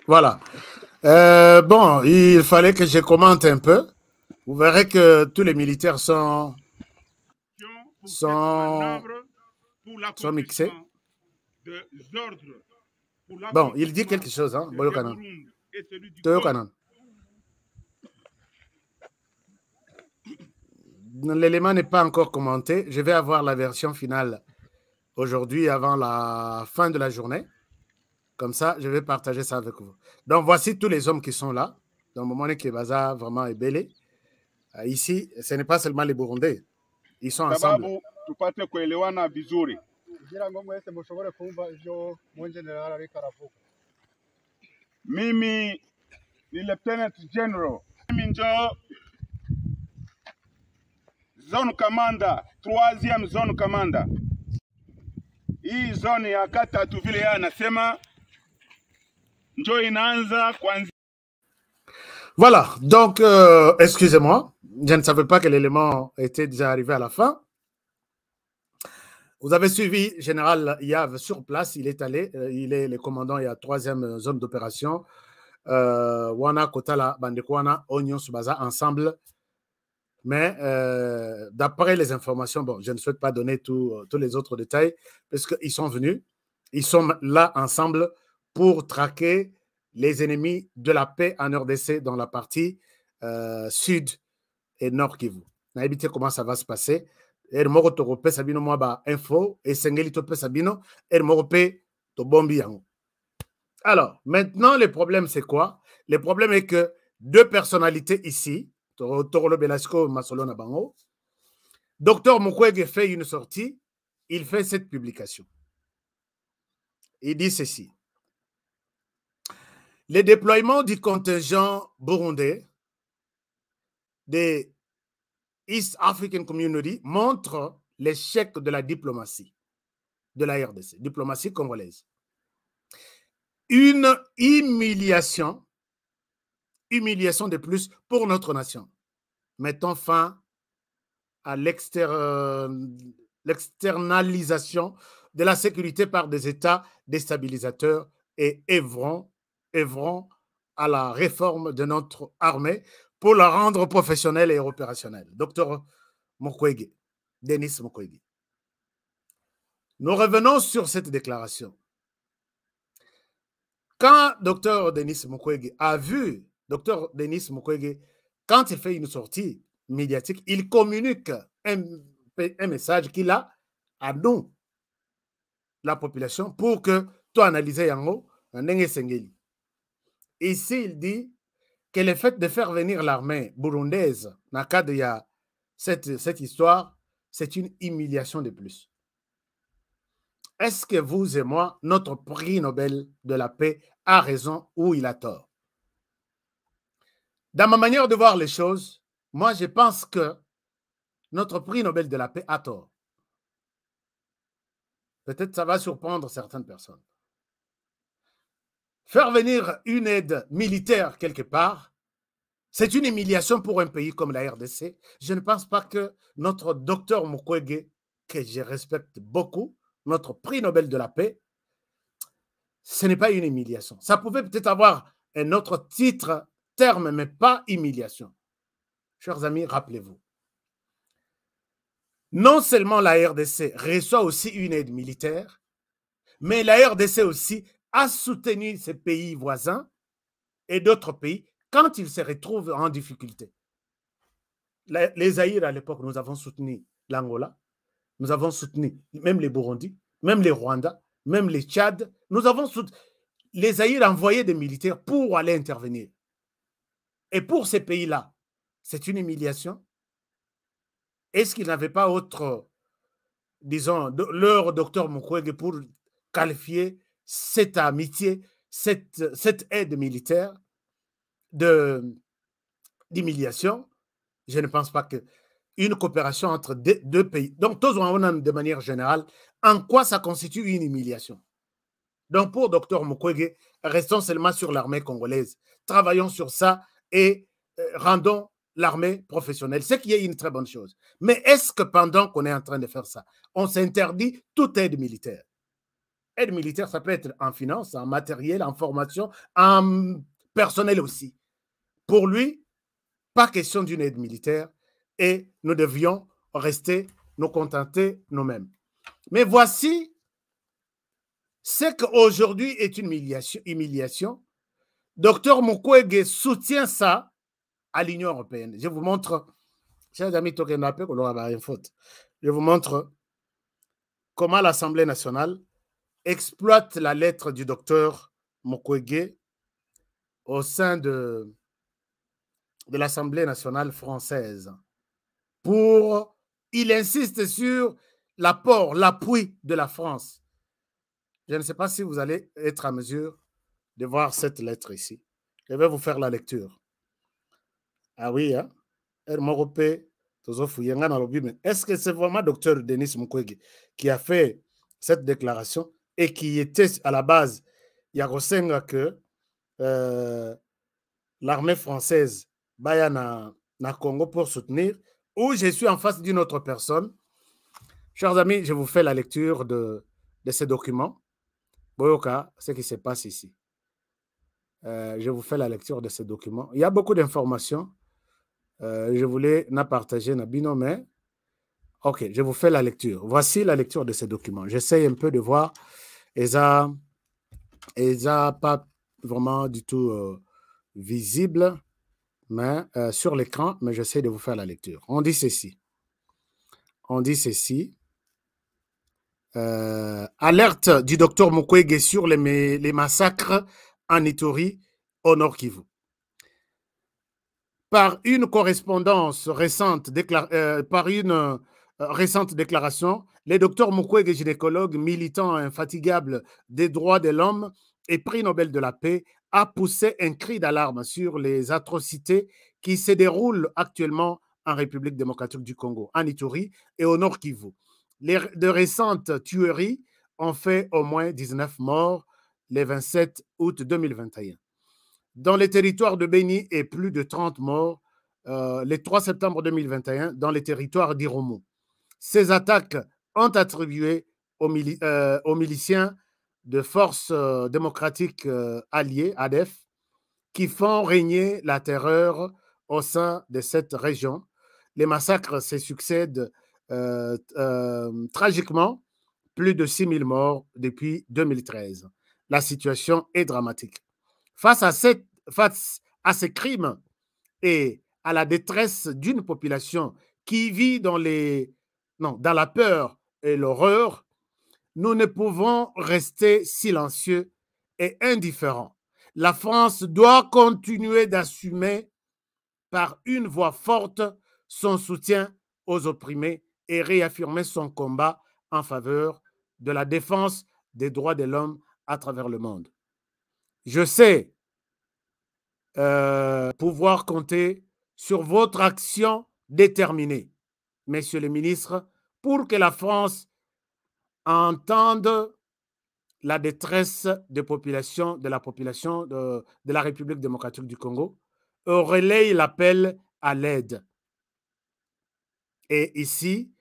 Voilà. Bon, il fallait que je commente un peu. Vous verrez que tous les militaires sont mixés. Bon, il dit quelque chose, hein, Boyokanan. Toyokanan. L'élément n'est pas encore commenté. Je vais avoir la version finale aujourd'hui avant la fin de la journée. Comme ça, je vais partager ça avec vous. Donc, voici tous les hommes qui sont là. Dans le moment que Baza vraiment est belé. Ici, ce n'est pas seulement les Burundais. Ils sont ensemble. Mimi, le lieutenant general. Mimi njo zone commander, 3e zone commander. Hii zone ya kata tu vile anasema njo inaanza kwanza. Voilà, donc, excusez-moi, je ne savais pas que l'élément était déjà arrivé à la fin. Vous avez suivi Général Yav sur place, il est allé, il est le commandant, il y a 3e zone d'opération. Wana, Kotala, Bandekwana, Oignon, Subaza, ensemble. Mais d'après les informations, bon, je ne souhaite pas donner tous les autres détails, parce qu'ils sont venus, ils sont là ensemble pour traquer les ennemis de la paix en RDC dans la partie sud et Nord Kivu. Naibité comment ça va se passer. Et moko torope sabino moi ba info et sengeli tope sabino et morope to bombi yango. Alors, maintenant le problème c'est quoi? Le problème est que deux personnalités ici, Torolo Belasco Masolo Nabango, Dr Mukwege fait une sortie, il fait cette publication. Il dit ceci. Le déploiement du contingent burundais des East African Community montre l'échec de la diplomatie de la RDC, diplomatie congolaise. Une humiliation de plus pour notre nation. Mettons fin à l'externalisation de la sécurité par des États déstabilisateurs et œuvrons à la réforme de notre armée pour la rendre professionnelle et opérationnelle. Docteur Mukwege, Denis Mukwege. Nous revenons sur cette déclaration. Quand Dr Denis Mukwege a vu, Dr Denis Mukwege, quand il fait une sortie médiatique, il communique un message qu'il a à nous, la population, pour que tu analyses Yango, ici, il dit que le fait de faire venir l'armée burundaise dans le cadre de cette histoire, c'est une humiliation de plus. Est-ce que vous et moi, notre prix Nobel de la paix a raison ou il a tort? Dans ma manière de voir les choses, moi je pense que notre prix Nobel de la paix a tort. Peut-être ça va surprendre certaines personnes. Faire venir une aide militaire quelque part, c'est une humiliation pour un pays comme la RDC. Je ne pense pas que notre docteur Mukwege, que je respecte beaucoup, notre prix Nobel de la paix, ce n'est pas une humiliation. Ça pouvait peut-être avoir un autre terme, mais pas humiliation. Chers amis, rappelez-vous. Non seulement la RDC reçoit aussi une aide militaire, mais la RDC aussi a soutenu ses pays voisins et d'autres pays quand ils se retrouvent en difficulté. Les Zaïre, à l'époque, nous avons soutenu l'Angola, nous avons soutenu même les Burundi, même les Rwanda, même les Tchad. Nous avons soutenu. Les Zaïre envoyaient des militaires pour aller intervenir. Et pour ces pays-là, c'est une humiliation. Est-ce qu'ils n'avaient pas autre, disons, leur docteur Mukwege pour qualifier cette amitié, cette aide militaire d'humiliation? Je ne pense pas qu'une coopération entre deux pays. Donc, tous on a de manière générale, en quoi ça constitue une humiliation? Donc, pour Dr Mukwege, restons seulement sur l'armée congolaise. Travaillons sur ça et rendons l'armée professionnelle, ce qui est une très bonne chose. Mais est-ce que pendant qu'on est en train de faire ça, on s'interdit toute aide militaire? Aide militaire, ça peut être en finance, en matériel, en formation, en personnel aussi. Pour lui, pas question d'une aide militaire et nous devions rester, nous contenter nous-mêmes. Mais voici ce qu'aujourd'hui est une humiliation. Dr Mukwege soutient ça à l'Union européenne. Je vous montre, chers amis, je vous montre comment l'Assemblée nationale exploite la lettre du docteur Mukwege au sein de l'Assemblée nationale française. Il insiste sur l'apport, l'appui de la France. Je ne sais pas si vous allez être à mesure de voir cette lettre ici. Je vais vous faire la lecture. Ah oui, hein? Est-ce que c'est vraiment docteur Denis Mukwege qui a fait cette déclaration et qui était à la base, Yagosenga, que l'armée française baya na Congo pour soutenir, ou je suis en face d'une autre personne? Chers amis, je vous fais la lecture de ces documents. Boyoka, ce qui se passe ici. Je vous fais la lecture de ces documents. Il y a beaucoup d'informations. Je voulais la partager, Nabino, mais ok, je vous fais la lecture. Voici la lecture de ces documents. J'essaie un peu de voir. Et ça pas vraiment du tout visible. mais, sur l'écran, mais j'essaie de vous faire la lecture. On dit ceci. On dit ceci. Alerte du docteur Mukwege sur les massacres en Ituri au Nord Kivu. Par une correspondance récente, récente déclaration, le docteur Mukwege, gynécologue, militant infatigable des droits de l'homme et prix Nobel de la paix, a poussé un cri d'alarme sur les atrocités qui se déroulent actuellement en République démocratique du Congo, en Ituri et au Nord Kivu. De récentes tueries ont fait au moins 19 morts le 27 août 2021. Dans les territoires de Beni et plus de 30 morts le 3 septembre 2021 dans les territoires d'Irumu. Ces attaques ont attribué aux miliciens de forces démocratiques alliées, ADF, qui font régner la terreur au sein de cette région. Les massacres se succèdent tragiquement, plus de 6 000 morts depuis 2013. La situation est dramatique. Face à ces crimes et à la détresse d'une population qui vit dans la peur et l'horreur, nous ne pouvons rester silencieux et indifférents. La France doit continuer d'assumer par une voix forte son soutien aux opprimés et réaffirmer son combat en faveur de la défense des droits de l'homme à travers le monde. Je sais pouvoir compter sur votre action déterminée, messieurs les ministres, pour que la France entende la détresse de la population de la République démocratique du Congo et relaye l'appel à l'aide. Et ici,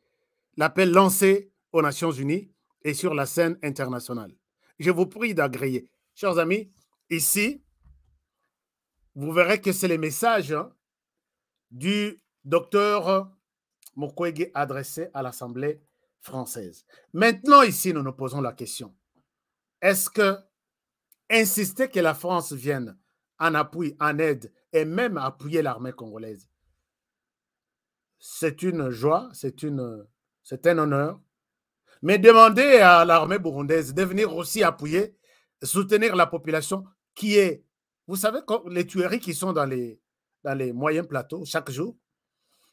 l'appel lancé aux Nations Unies et sur la scène internationale. Je vous prie d'agréer. Chers amis, ici, vous verrez que c'est les messages du docteur Mukwege adressé à l'Assemblée française. Maintenant, ici, nous nous posons la question. Est-ce que insister que la France vienne en appui, en aide et même appuyer l'armée congolaise, c'est une joie, c'est un honneur. Mais demander à l'armée burundaise de venir aussi appuyer, soutenir la population qui est, vous savez, les tueries qui sont dans les moyens plateaux chaque jour.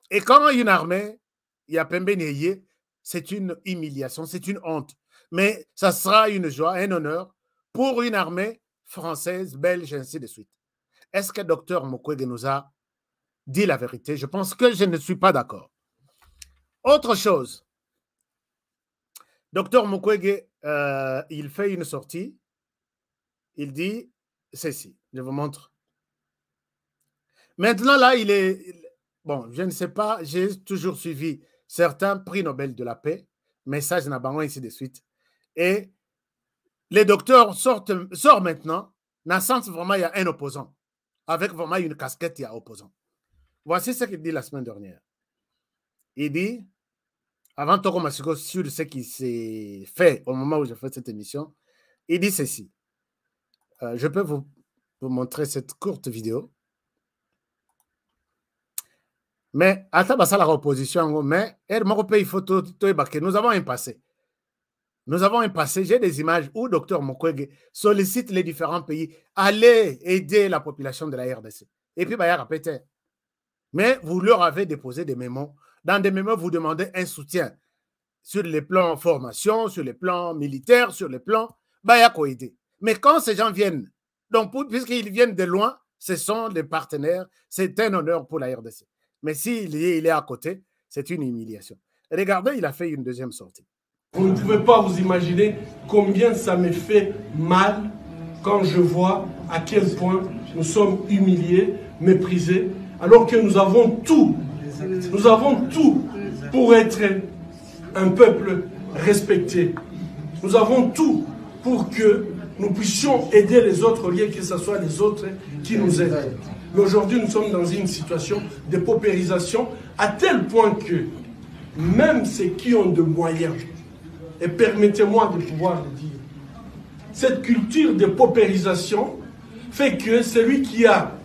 Et quand une armée, il y a Pembe-Nyeye, c'est une humiliation, c'est une honte. Mais ça sera une joie, un honneur pour une armée française, belge, ainsi de suite. Est-ce que Dr Mukwege nous a dit la vérité? Je pense que je ne suis pas d'accord. Autre chose, Dr Mukwege, il fait une sortie, il dit ceci, je vous montre. Maintenant, là, il est... Bon, je ne sais pas, j'ai toujours suivi certains prix Nobel de la paix, message Nabango, ainsi de suite. Et les docteurs sortent maintenant, dans le sens vraiment, il y a un opposant. Avec vraiment une casquette, il y a opposant. Voici ce qu'il dit la semaine dernière. Il dit, avant Toko Masiko, sur ce qui s'est fait au moment où j'ai fait cette émission, il dit ceci. Je peux vous montrer cette courte vidéo. Mais, à la opposition, mais il faut que nous avons un passé. Nous avons un passé, j'ai des images où Dr Mukwege sollicite les différents pays, allez aider la population de la RDC. Et puis, il y a répété. Mais vous leur avez déposé des mémos. Dans des mémos, vous demandez un soutien sur les plans formation, sur les plans militaires, sur les plans, il y a quoi aider. Mais quand ces gens viennent, donc puisqu'ils viennent de loin, ce sont les partenaires, c'est un honneur pour la RDC. Mais s'il est à côté, c'est une humiliation. Regardez, il a fait une deuxième sortie. Vous ne pouvez pas vous imaginer combien ça me fait mal quand je vois à quel point nous sommes humiliés, méprisés, alors que nous avons tout pour être un peuple respecté. Nous avons tout pour que nous puissions aider les autres au lieu que ce soit les autres qui nous aident. Mais aujourd'hui, nous sommes dans une situation de paupérisation à tel point que même ceux qui ont de moyens, et permettez-moi de pouvoir le dire, cette culture de paupérisation fait que celui qui a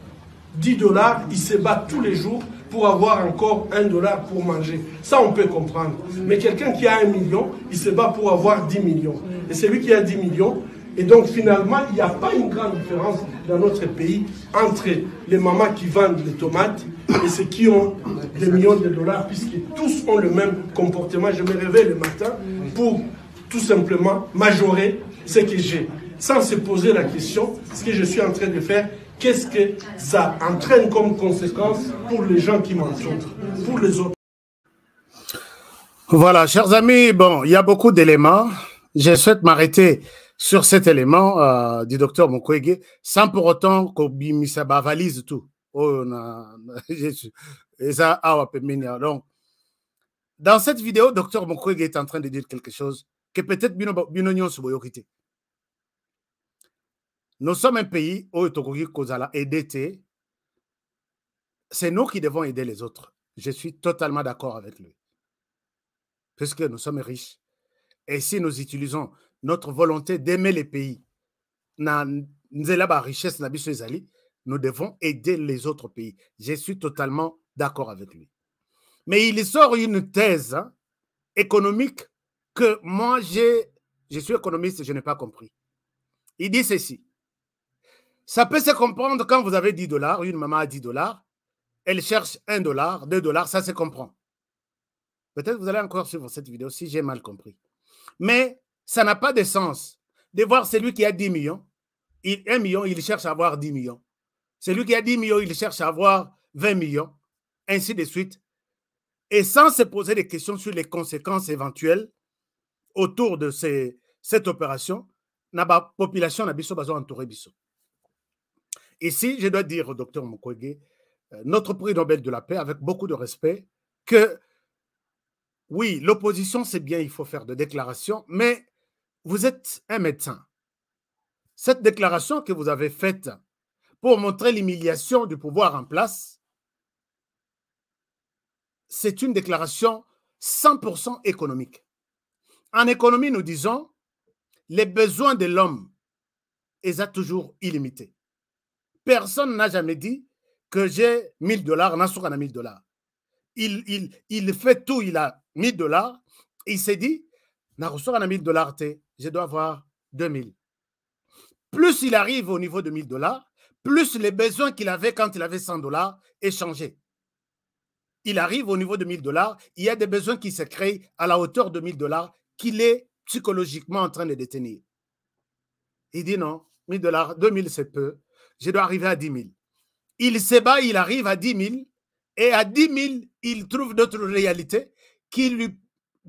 10 $, il se bat tous les jours pour avoir encore $1 pour manger. Ça, on peut comprendre. Mais quelqu'un qui a 1 million, il se bat pour avoir 10 millions. Et celui qui a 10 millions, et donc finalement, il n'y a pas une grande différence dans notre pays entre les mamans qui vendent les tomates et ceux qui ont des millions de dollars, puisque tous ont le même comportement. Je me réveille le matin pour tout simplement majorer ce que j'ai, sans se poser la question, ce que je suis en train de faire, qu'est-ce que ça entraîne comme conséquence pour les gens qui m'entourent, pour les autres. Voilà, chers amis, bon, il y a beaucoup d'éléments. Je souhaite m'arrêter sur cet élément du docteur Mukwege, sans pour autant que valise tout. Donc, dans cette vidéo, docteur Mukwege est en train de dire quelque chose que peut-être Binonion Suboyokite. Nous sommes un pays où c'est nous qui devons aider les autres. Je suis totalement d'accord avec lui. Puisque nous sommes riches. Et si nous utilisons notre volonté d'aimer les pays, nous devons aider les autres pays. Je suis totalement d'accord avec lui. Mais il sort une thèse économique que moi, je suis économiste et je n'ai pas compris. Il dit ceci. Ça peut se comprendre quand vous avez 10 $, une maman a 10 $, elle cherche $1, $2, ça se comprend. Peut-être vous allez encore suivre cette vidéo si j'ai mal compris. Mais ça n'a pas de sens de voir celui qui a 10 millions, 1 million, il cherche à avoir 10 millions. Celui qui a 10 millions, il cherche à avoir 20 millions, ainsi de suite. Et sans se poser des questions sur les conséquences éventuelles autour de cette opération, la population n'a pas entouré. Ici, je dois dire au docteur Mukwege, notre prix Nobel de la paix, avec beaucoup de respect, que oui, l'opposition, c'est bien, il faut faire des déclarations, mais vous êtes un médecin. Cette déclaration que vous avez faite pour montrer l'humiliation du pouvoir en place, c'est une déclaration 100% économique. En économie, nous disons, les besoins de l'homme, ils sont toujours illimités. Personne n'a jamais dit que j'ai 1000 $, Nassour a 1000 $. Il fait tout, il a 1000 $, il s'est dit, Nassour a 1000 $, je dois avoir 2000. Plus il arrive au niveau de 1000 $, plus les besoins qu'il avait quand il avait 100 $ est changé. Il arrive au niveau de 1000 $, il y a des besoins qui se créent à la hauteur de 1000 $ qu'il est psychologiquement en train de détenir. Il dit non, 1000 $, 2000 c'est peu, je dois arriver à 10 000. Il se bat, il arrive à 10 000 et à 10 000, il trouve d'autres réalités qui lui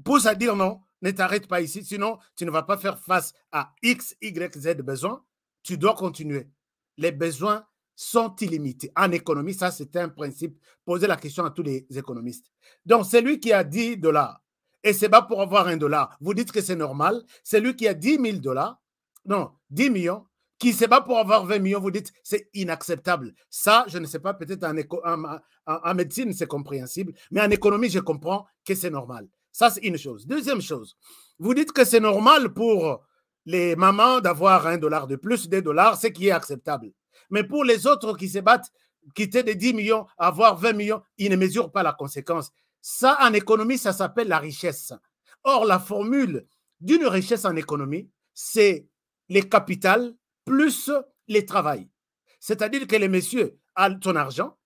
poussent à dire non, ne t'arrête pas ici, sinon tu ne vas pas faire face à X, Y, Z besoins, tu dois continuer. Les besoins sont illimités. En économie, ça c'est un principe. Posez la question à tous les économistes. Donc, celui qui a 10 $ et se bat pour avoir $1, vous dites que c'est normal. Celui qui a 10 000 $, non, 10 millions, qui se bat pour avoir 20 millions, vous dites c'est inacceptable. Ça, je ne sais pas, peut-être en médecine, c'est compréhensible, mais en économie, je comprends que c'est normal. Ça, c'est une chose. Deuxième chose, vous dites que c'est normal pour les mamans d'avoir $1 de plus, $2, ce qui est acceptable. Mais pour les autres qui se battent, quitter de 10 millions, avoir 20 millions, ils ne mesurent pas la conséquence. Ça, en économie, ça s'appelle la richesse. Or, la formule d'une richesse en économie, c'est les capitales plus les travail. C'est-à-dire que les messieurs a ton argent,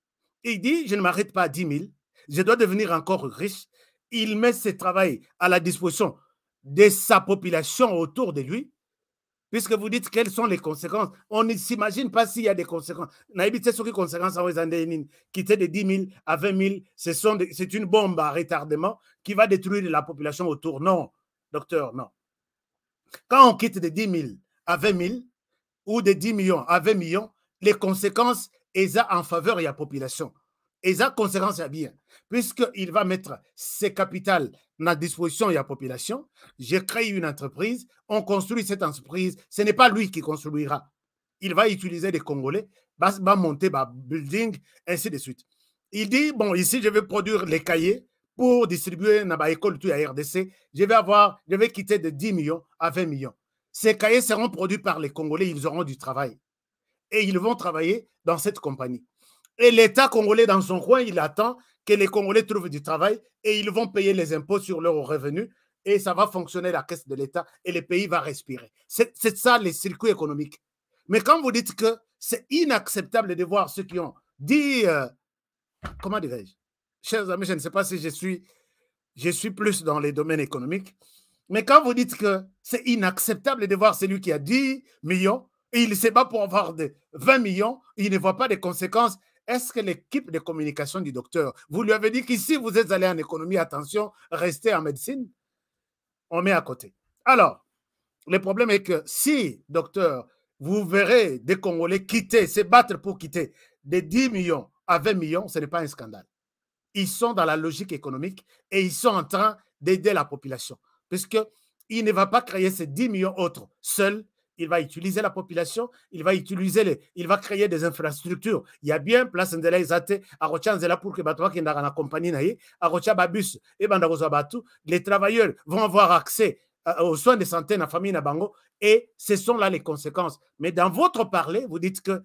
il dit, je ne m'arrête pas à 10 000, je dois devenir encore riche. Il met ce travail à la disposition de sa population autour de lui, puisque vous dites quelles sont les conséquences. On ne s'imagine pas s'il y a des conséquences. Les conséquences quitter de 10 000 à 20 000, c'est une bombe à retardement qui va détruire la population autour. Non, docteur, non. Quand on quitte de 10 000 à 20 000, ou de 10 millions à 20 millions, les conséquences, elles ont en faveur de la population. Elles ont conséquences à bien, puisqu'il va mettre ses capitales à disposition de la population. Je crée une entreprise, on construit cette entreprise, ce n'est pas lui qui construira. Il va utiliser des Congolais, va monter un building, ainsi de suite. Il dit, bon, ici, je vais produire les cahiers pour distribuer dans l'école à RDC. Je vais quitter de 10 millions à 20 millions. Ces cahiers seront produits par les Congolais, ils auront du travail. Et ils vont travailler dans cette compagnie. Et l'État congolais, dans son coin, il attend que les Congolais trouvent du travail et ils vont payer les impôts sur leurs revenus et ça va fonctionner la caisse de l'État et le pays va respirer. C'est ça les circuits économiques. Mais quand vous dites que c'est inacceptable de voir ceux qui ont dit, comment dirais-je, chers amis, je ne sais pas si je suis plus dans les domaines économiques, mais quand vous dites que c'est inacceptable de voir celui qui a 10 millions et il se bat pour avoir de 20 millions, il ne voit pas de conséquences. Est-ce que l'équipe de communication du docteur, vous lui avez dit qu'ici vous êtes allé en économie, attention, restez en médecine? On met à côté. Alors, le problème est que si, docteur, vous verrez des Congolais quitter, se battre pour quitter de 10 millions à 20 millions, ce n'est pas un scandale. Ils sont dans la logique économique et ils sont en train d'aider la population. Puisqu'il ne va pas créer ces 10 millions autres seul, il va utiliser la population, il va créer des infrastructures. Il y a bien place de l'Aïsate, à Rochanzela pour que Batoa qui n'a pas compagnie, à Rochababus et Bandagozabatu, les travailleurs vont avoir accès aux soins de santé dans la famille Nabango et ce sont là les conséquences. Mais dans votre parler, vous dites que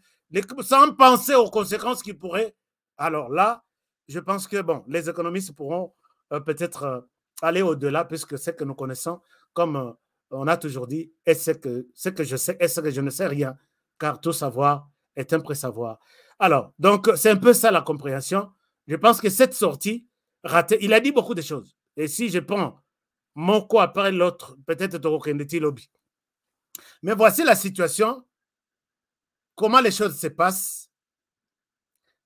sans penser aux conséquences qui pourraient. Alors là, je pense que bon, les économistes pourront peut-être aller au-delà puisque c'est que nous connaissons comme on a toujours dit, est-ce que je sais, est-ce que je ne sais rien, car tout savoir est un pré-savoir. Alors, donc, c'est un peu ça la compréhension. Je pense que cette sortie ratée, il a dit beaucoup de choses. Et si je prends mon quoi après l'autre, peut-être Torokendeti Lobby. Mais voici la situation, comment les choses se passent.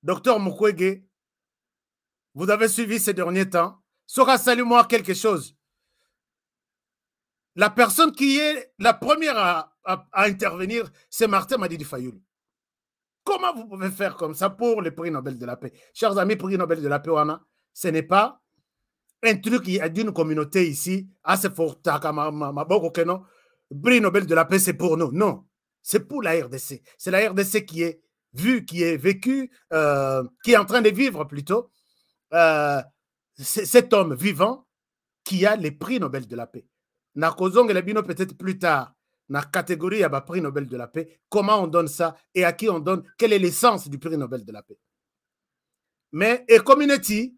Docteur Mukwege, vous avez suivi ces derniers temps. Sora, salue-moi quelque chose. La personne qui est la première à intervenir, c'est Martin Madidi Fayoulou. Comment vous pouvez faire comme ça pour le prix Nobel de la paix? Chers amis, prix Nobel de la paix, ce n'est pas un truc d'une communauté ici. Ah, c'est pour non. Prix Nobel de la paix, c'est pour nous. Non, c'est pour la RDC. C'est la RDC qui est vue, qui est vécue, qui est en train de vivre plutôt. Cet homme vivant qui a les prix Nobel de la paix. Na kozonge le bino peut-être plus tard, na catégorie ya ba prix Nobel de la paix, comment on donne ça et à qui on donne, quelle est l'essence du prix Nobel de la paix. Mais et community,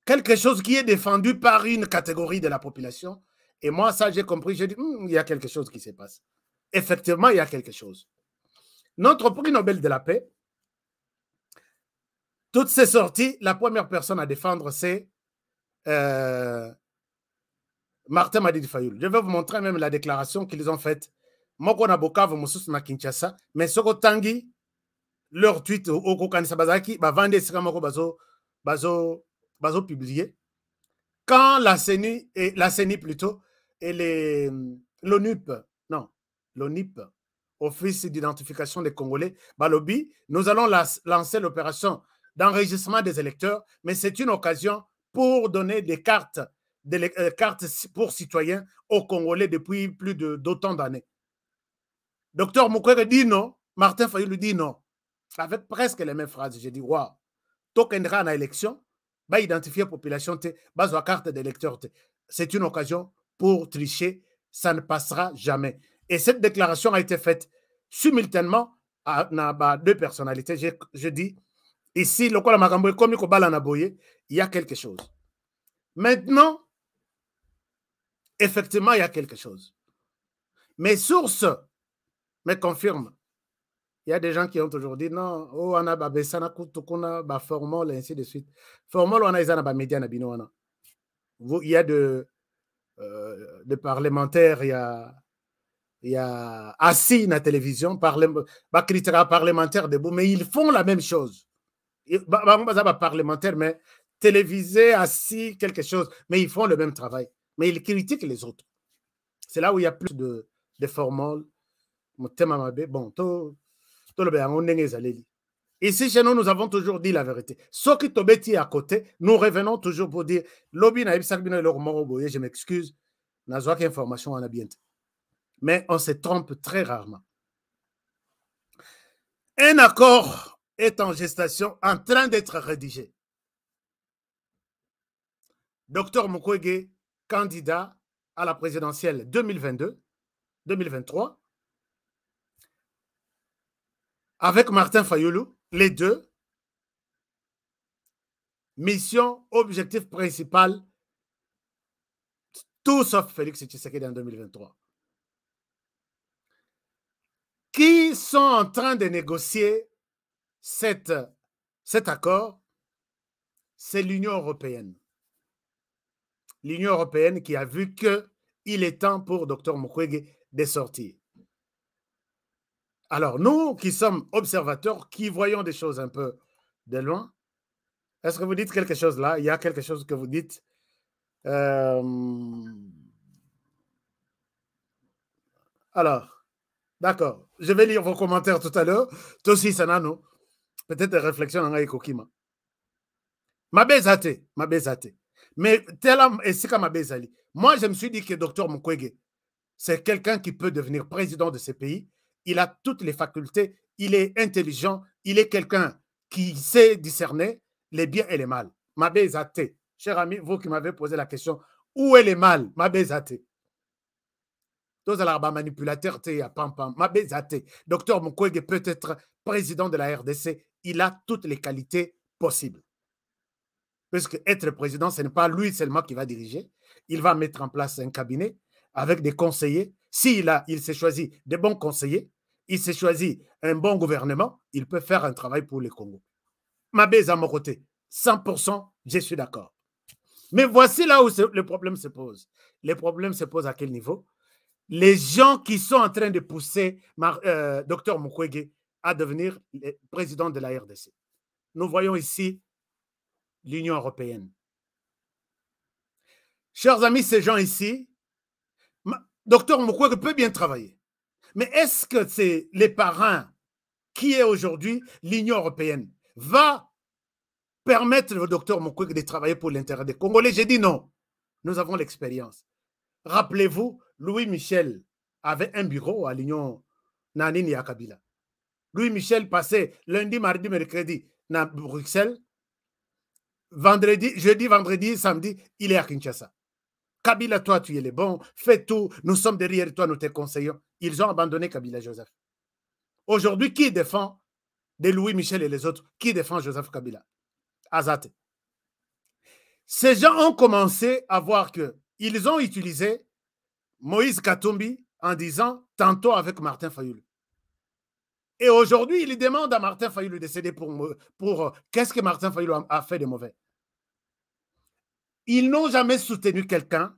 quelque chose qui est défendu par une catégorie de la population, et moi ça j'ai compris, j'ai dit, il y a quelque chose qui se passe. Effectivement, il y a quelque chose. Notre prix Nobel de la paix, toutes ces sorties, la première personne à défendre, c'est Martin Madidi Fayoulou. Je vais vous montrer même la déclaration qu'ils ont faite. Moko na Bukavu, Moussous na Kinshasa, mais Soko Tangi, leur tweet au Kokanisa Bazaki, Bavande Sika Moko Bazo publié. Quand la CENI plutôt, et l'ONUP, Office d'identification des Congolais, Balobi, nous allons lancer l'opération d'enregistrement des électeurs, mais c'est une occasion pour donner des cartes pour citoyens aux Congolais depuis plus d'autant d'années. Docteur Mukwege dit non, Martin Fayoulou dit non. Avec presque les mêmes phrases, j'ai dit, waouh, tokendra na élection, va identifier la population, va la carte d'électeur. C'est une occasion pour tricher, ça ne passera jamais. Et cette déclaration a été faite simultanément à deux personnalités. Je dis, ici, il y a quelque chose. Maintenant, effectivement, il y a quelque chose. Mes sources me confirment. Il y a des gens qui ont toujours dit non, oh, on a babesana kutukuna ba formol et ainsi de suite. Formol on a izana ba média na binoana. Il y a de parlementaires, il y a assis na télévision, parlementaires debout, mais ils font la même chose. Parlementaire, mais télévisé, assis, quelque chose, mais ils font le même travail. Mais ils critiquent les autres. C'est là où il y a plus de formol. Bon, ici, chez nous, nous avons toujours dit la vérité. Ce qui est à côté, nous revenons toujours pour dire je m'excuse, information en a bien. Mais on se trompe très rarement. Un accord est en gestation, en train d'être rédigé. Docteur Mukwege, candidat à la présidentielle 2022-2023, avec Martin Fayoulou, les deux, mission, objectif principal, tout sauf Félix Tshisekedi en 2023. Qui sont en train de négocier cet accord? C'est l'Union européenne. L'Union européenne qui a vu qu'il est temps pour Dr Mukwege de sortir. Alors, nous qui sommes observateurs, qui voyons des choses un peu de loin, est-ce que vous dites quelque chose là? Il y a quelque chose que vous dites? Alors, d'accord. Je vais lire vos commentaires tout à l'heure. Toi aussi, Sanano. Peut-être des réflexions en Aïkokima. Mabezate. Mais tellement, et c'est comme Mabezali. Moi, je me suis dit que Dr Mukwege, c'est quelqu'un qui peut devenir président de ce pays. Il a toutes les facultés. Il est intelligent. Il est quelqu'un qui sait discerner les biens et les mal. Mabezate. Cher ami, vous qui m'avez posé la question, où est le mal? Mabezate. Tous les manipulateurs, Mabezate. Dr Mukwege peut être président de la RDC. Il a toutes les qualités possibles. Puisque être président, ce n'est pas lui seulement qui va diriger. Il va mettre en place un cabinet avec des conseillers. Il s'est choisi des bons conseillers, il s'est choisi un bon gouvernement, il peut faire un travail pour le Congo. Mabez à mon côté, 100%, je suis d'accord. Mais voici là où le problème se pose. Le problème se pose à quel niveau? Les gens qui sont en train de pousser Dr Mukwege à devenir président de la RDC. Nous voyons ici l'Union européenne. Chers amis, ces gens ici, Dr Mukwege peut bien travailler. Mais est-ce que c'est les parrains qui est aujourd'hui l'Union européenne va permettre au Dr Mukwege de travailler pour l'intérêt des Congolais? J'ai dit non. Nous avons l'expérience. Rappelez-vous, Louis Michel avait un bureau à l'Union Nanini à Kabila. Louis Michel passait lundi, mardi, mercredi à Bruxelles. Jeudi, vendredi, samedi, il est à Kinshasa. Kabila, toi, tu es le bon, fais tout, nous sommes derrière toi, nous te conseillons. Ils ont abandonné Kabila Joseph. Aujourd'hui, qui défend de Louis Michel et les autres? Qui défend Joseph Kabila? Azate. Ces gens ont commencé à voir qu'ils ont utilisé Moïse Katumbi en disant tantôt avec Martin Fayulu. Et aujourd'hui, ils demandent à Martin Fayulu de céder pour qu'est-ce que Martin Fayulu a fait de mauvais. Ils n'ont jamais soutenu quelqu'un,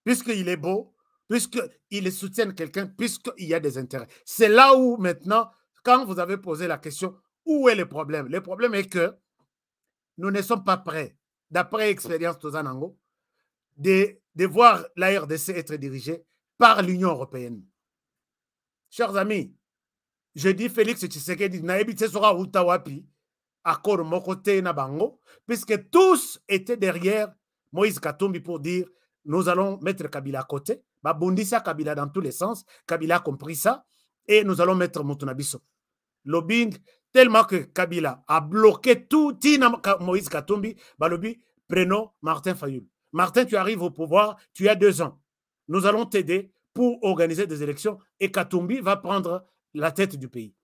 puisqu'il est beau, puisqu'ils soutiennent quelqu'un, puisqu'il y a des intérêts. C'est là où maintenant, quand vous avez posé la question, où est le problème? Le problème est que nous ne sommes pas prêts, d'après l'expérience Tozanango, de voir la RDC être dirigée par l'Union européenne. Chers amis, je dis Félix Tshisekedi, naebite sera utawapi, accord mokote na bango, puisque tous étaient derrière Moïse Katumbi pour dire nous allons mettre Kabila à côté. Babundisa Kabila dans tous les sens. Kabila a compris ça et nous allons mettre Mutunabiso. Lobbying, tellement que Kabila a bloqué tout Moïse Katumbi, lobby, prenons Martin Fayulu. Martin, tu arrives au pouvoir, tu as 2 ans. Nous allons t'aider pour organiser des élections et Katumbi va prendre la tête du pays.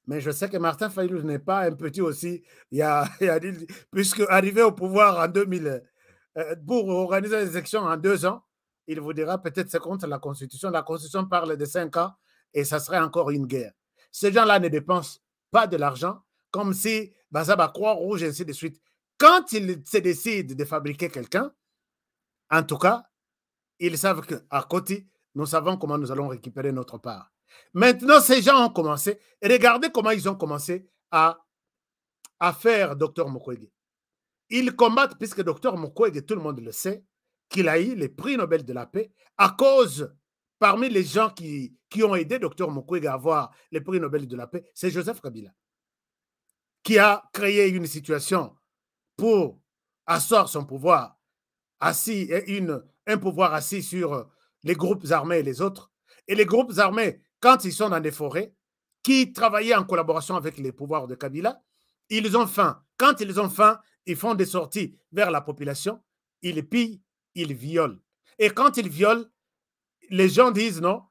Mais je sais que Martin Fayulu n'est pas un petit aussi, puisque arrivé au pouvoir en 2000, pour organiser les élections en 2 ans, il vous dira peut-être c'est contre la Constitution. La Constitution parle de 5 ans et ça serait encore une guerre. Ces gens-là ne dépensent pas de l'argent, comme si Bazaba Croix-Rouge et ainsi de suite. Quand ils se décident de fabriquer quelqu'un, en tout cas, ils savent qu'à côté, nous savons comment nous allons récupérer notre part. Maintenant, ces gens ont commencé. Regardez comment ils ont commencé à faire Dr Mukwege. Ils combattent, puisque Dr Mukwege, tout le monde le sait, qu'il a eu le prix Nobel de la paix à cause, parmi les gens qui ont aidé Dr Mukwege à avoir le prix Nobel de la paix, c'est Joseph Kabila, qui a créé une situation pour asseoir son pouvoir, un pouvoir assis sur les groupes armés et les autres. Et les groupes armés, quand ils sont dans des forêts, qui travaillaient en collaboration avec les pouvoirs de Kabila, ils ont faim. Quand ils ont faim, ils font des sorties vers la population, ils pillent, ils violent. Et quand ils violent, les gens disent non.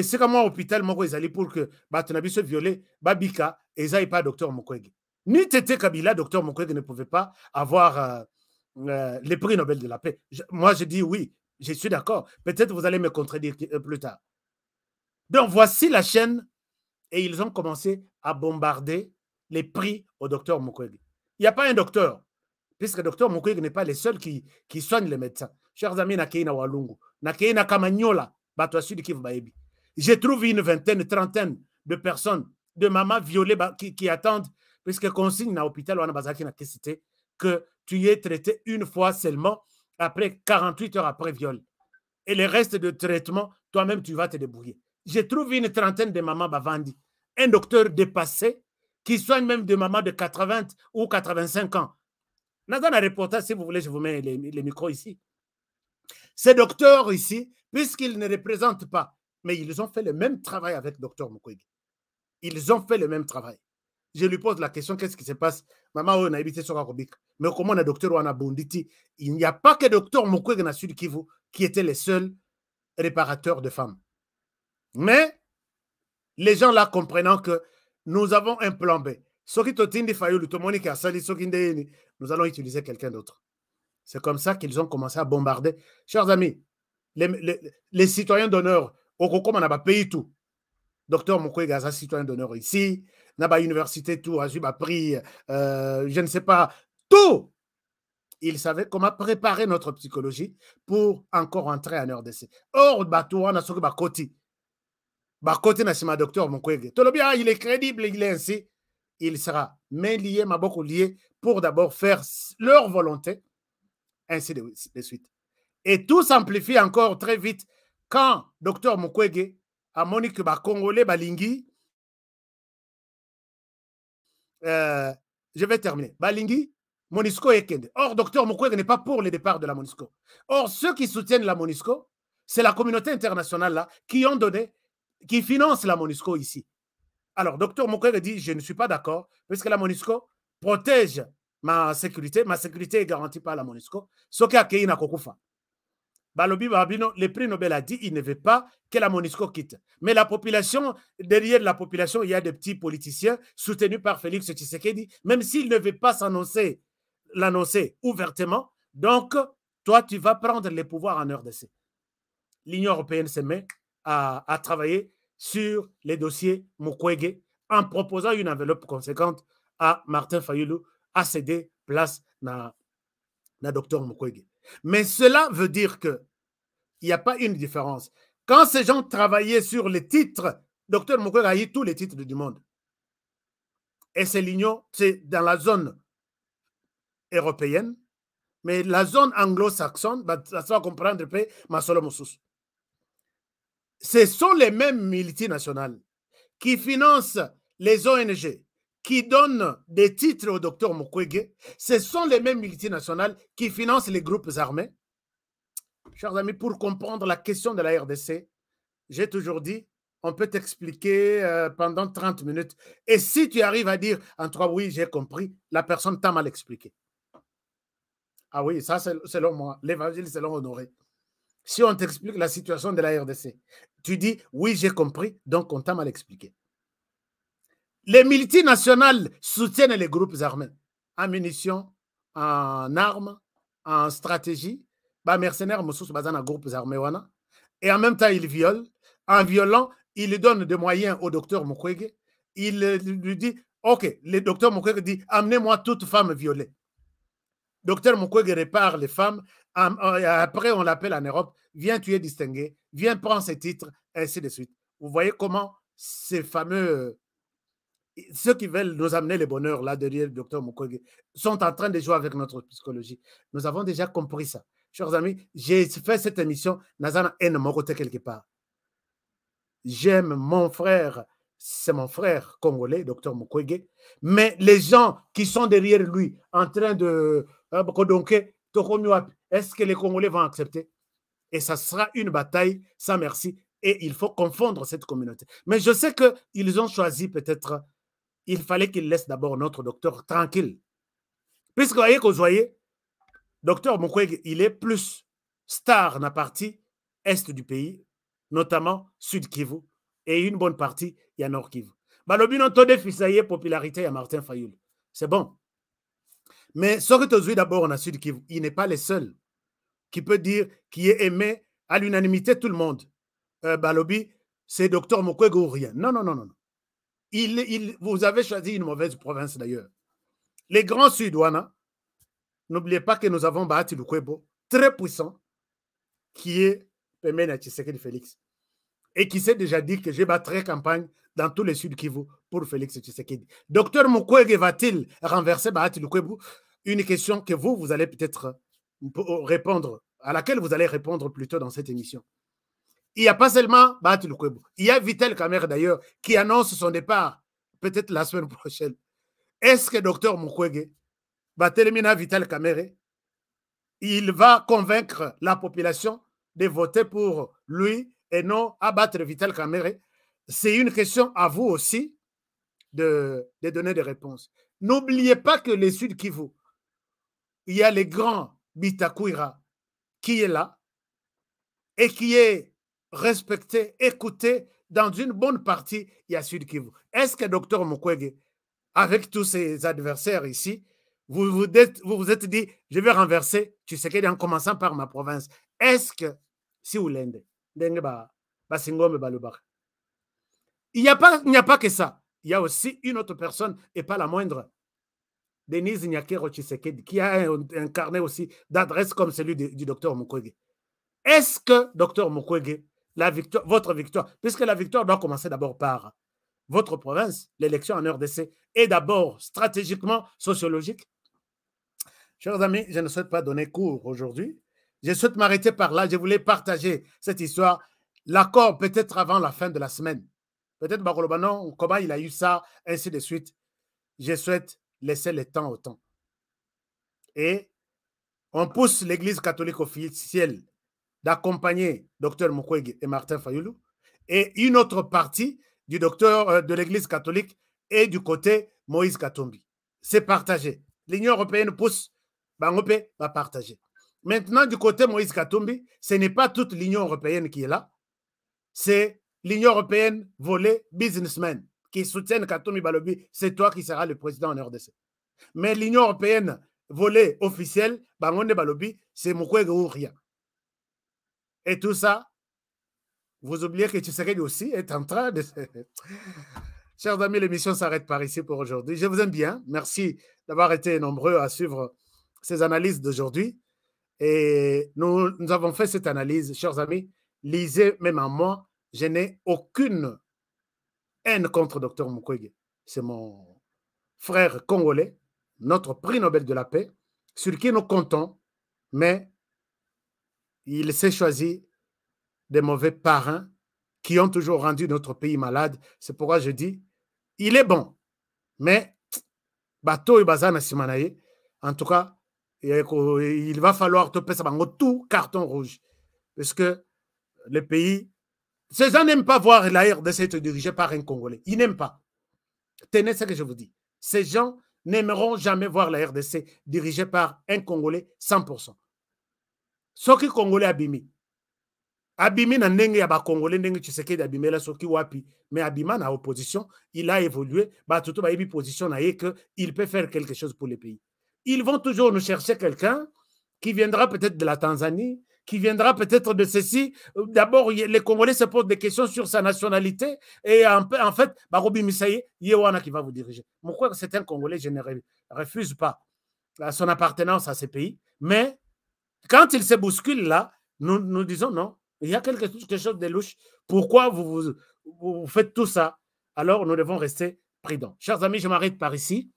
C'est comme moi, hôpital, moi, ils allaient pour que Batunabi se viole, Babika, et ça n'est pas Dr Mukwege. Ni Tété Kabila, docteur Mukwege ne pouvait pas avoir les prix Nobel de la paix. Moi, je dis oui, je suis d'accord. Peut-être vous allez me contredire plus tard. Donc, voici la chaîne et ils ont commencé à bombarder les prix au docteur Mukwege. Il n'y a pas un docteur, puisque le docteur Mukwege n'est pas le seul qui soigne les médecins. Chers amis, Nakeina Walungu, Nakeina Kamanyola, je trouve une vingtaine, trentaine de personnes, de mamans violées qui attendent, puisque consigne à l'hôpital que tu es traité une fois seulement, après 48 heures après viol. Et le reste de traitement, toi-même, tu vas te débrouiller. Je trouve une trentaine de mamans bavandi. Un docteur dépassé qui soigne même des mamans de 80 ou 85 ans. Dans un reportage, si vous voulez, je vous mets les micros ici. Ces docteurs ici, puisqu'ils ne représentent pas, mais ils ont fait le même travail avec le docteur Mukwege. Ils ont fait le même travail. Je lui pose la question, qu'est-ce qui se passe? Maman, on a habité sur Akobik. Mais comment le docteur Wana Bonditi? Il n'y a pas que le docteur Mukwege na Sud Kivu qui était le seul réparateur de femmes. Mais les gens là comprenant que nous avons un plan B. Nous allons utiliser quelqu'un d'autre. C'est comme ça qu'ils ont commencé à bombarder. Chers amis, les citoyens d'honneur, au on a payé tout. Docteur Mukwege est un citoyen d'honneur ici. Naba université, tout, Azub a pris, je ne sais pas, tout. Il savait comment préparer notre psychologie pour encore entrer en RDC. Or, on a sauvé Bakoti. Bakoti n'a pas docteur Mukwege. Tolobia, il est crédible, il est ainsi. Il sera main lié, ma beaucoup lié, pour d'abord faire leur volonté, ainsi de suite. Et tout s'amplifie encore très vite quand docteur Mukwege a monique que Congolais Balingi, je vais terminer. Balingi, Monusco et Kende. Or, docteur Mukwege n'est pas pour le départ de la Monusco. Or, ceux qui soutiennent la Monusco, c'est la communauté internationale là, qui ont donné, qui finance la Monusco ici. Alors, docteur Mukwege dit, je ne suis pas d'accord, parce que la Monusco protège ma sécurité est garantie par la Monusco. Ce qui a créé na Kokufa. Balobi Babino, le prix Nobel a dit il ne veut pas que la Monusco quitte. Mais la population, derrière la population, il y a des petits politiciens soutenus par Félix Tshisekedi, même s'il ne veut pas l'annoncer ouvertement. Donc, toi, tu vas prendre les pouvoirs en RDC. L'Union européenne se met à travailler sur les dossiers Mukwege en proposant une enveloppe conséquente à Martin Fayulu à céder place na docteur Mukwege. Mais cela veut dire qu'il n'y a pas une différence. Quand ces gens travaillaient sur les titres, docteur Mukwege a eu tous les titres du monde. Et c'est l'Union, c'est dans la zone européenne, mais la zone anglo-saxonne, ça va comprendre que Masolo Moussous. Ce sont les mêmes multinationales qui financent les ONG, qui donnent des titres au docteur Mukwege. Ce sont les mêmes multinationales qui financent les groupes armés. Chers amis, pour comprendre la question de la RDC, j'ai toujours dit, on peut t'expliquer pendant 30 minutes. Et si tu arrives à dire en 3 oui, j'ai compris, la personne t'a mal expliqué. Ah oui, ça c'est selon moi, l'évangile selon Honoré. Si on t'explique la situation de la RDC, tu dis oui, j'ai compris, donc on t'a mal expliqué. Les multinationales soutiennent les groupes armés en munitions, en armes, en stratégie. Les mercenaires sont dans groupes armés. Et en même temps, ils violent. En violant, ils donnent des moyens au docteur Mukwege. Il lui dit, OK, le docteur Mukwege dit, amenez-moi toute femme violée. Docteur Mukwege répare les femmes. Après, on l'appelle en Europe. Viens, tu es distingué. Viens, prends ces titres, ainsi de suite. Vous voyez comment ces fameux... Ceux qui veulent nous amener le bonheur là derrière le docteur Mukwege sont en train de jouer avec notre psychologie. Nous avons déjà compris ça. Chers amis, j'ai fait cette émission Nazana haine mon côté quelque part. J'aime mon frère, c'est mon frère congolais, docteur Mukwege, mais les gens qui sont derrière lui en train de est-ce que les Congolais vont accepter? Et ça sera une bataille sans merci et il faut confondre cette communauté. Mais je sais qu'ils ont choisi peut-être, il fallait qu'ils laissent d'abord notre docteur tranquille. Puisque vous voyez, docteur Mukwege, il est plus star dans la partie est du pays, notamment Sud Kivu, et une bonne partie, il y a Nord Kivu. Balobino Tode Fisaye, popularité à Martin Fayulu. c'est bon. Mais ce que tu as d'abord en Sud Kivu, il n'est pas le seul qui peut dire, qui est aimé à l'unanimité tout le monde. Balobi, c'est Dr Mukwege ou rien. Non, non, non, non. Vous avez choisi une mauvaise province d'ailleurs. Les grands Sud-Ouana, n'oubliez pas que nous avons Bahati Lukwebo, très puissant, qui est Pemena Tshisekedi Félix. Et qui s'est déjà dit que je battrai campagne dans tous les Sud Kivu pour Félix Tshisekedi. Docteur Mukwege va-t-il renverser Bahati Lukwebo? Une question que vous allez peut-être répondre, à laquelle vous allez répondre plus tôt dans cette émission. Il n'y a pas seulement Bahati Lukwebo. Il y a Vital Kamerhe d'ailleurs qui annonce son départ peut-être la semaine prochaine. Est-ce que Docteur Mukwege va terminer Vital Kamerhe? Il va convaincre la population de voter pour lui et non abattre Vital Kamerhe? C'est une question à vous aussi de donner des réponses. N'oubliez pas que les Sud Kivu, il y a le grand Bitakwira qui est là et qui est respecté, écouté dans une bonne partie, il y a Sud Kivu. Est-ce que Dr Mukwege, avec tous ses adversaires ici, vous vous êtes dit, je vais renverser Tshisekedi en commençant par ma province? Est-ce que, si vous l'endez, il n'y a pas que ça. Il y a aussi une autre personne, et pas la moindre, Denise Nyakero Tshisekedi, qui a un carnet aussi d'adresse comme celui du docteur Mukwege. Est-ce que, docteur Mukwege, votre victoire, puisque la victoire doit commencer d'abord par votre province, l'élection en RDC est d'abord stratégiquement sociologique? Chers amis, je ne souhaite pas donner cours aujourd'hui. Je souhaite m'arrêter par là. Je voulais partager cette histoire. L'accord peut-être avant la fin de la semaine. Peut-être Barolobanon, comment il a eu ça, ainsi de suite. Je souhaite laisser le temps au temps. Et on pousse l'Église catholique officielle d'accompagner Dr Mukwege et Martin Fayulu. Et une autre partie du docteur de l'Église catholique est du côté Moïse Katumbi. C'est partagé. L'Union européenne pousse, Bangopé va partager. Maintenant, du côté Moïse Katumbi, ce n'est pas toute l'Union européenne qui est là. C'est l'Union européenne volée businessmen qui soutiennent Katumbi Balobi. C'est toi qui seras le président en RDC. Mais l'Union européenne volée officielle, Bangonde Balobi, c'est Mukwege ou rien. Et tout ça, vous oubliez que Tshisekedi aussi est en train de... Chers amis, l'émission s'arrête par ici pour aujourd'hui. Je vous aime bien. Merci d'avoir été nombreux à suivre ces analyses d'aujourd'hui. Et nous avons fait cette analyse, chers amis. Lisez même en moi. Je n'ai aucune haine contre Dr Mukwege. C'est mon frère congolais, notre prix Nobel de la paix, sur qui nous comptons, mais il s'est choisi des mauvais parrains qui ont toujours rendu notre pays malade. C'est pourquoi je dis, il est bon, mais bateau et bazana simanaye, en tout cas, il va falloir tout carton rouge, parce que le pays, ces gens n'aiment pas voir la RDC être dirigée par un Congolais. Ils n'aiment pas. Tenez ce que je vous dis. Ces gens n'aimeront jamais voir la RDC dirigée par un Congolais 100%. Ce qui est Congolais abimi. Abimi na ndenge ya ba Congolais ndenge Tshisekedi abimela soki wapi, mais Abima na opposition, il a évolué, ba tutu ba yebi position na ye que il peut faire quelque chose pour le pays. Ils vont toujours nous chercher quelqu'un qui viendra peut-être de la Tanzanie, qui viendra peut-être de ceci. D'abord, les Congolais se posent des questions sur sa nationalité et en fait, Barobi Misaye, Yewana qui va vous diriger. Pourquoi c'est un Congolais, je ne refuse pas son appartenance à ces pays, mais quand il se bouscule là, nous disons non. Il y a quelque chose de louche. Pourquoi vous faites tout ça? Alors, nous devons rester prudents. Chers amis, je m'arrête par ici,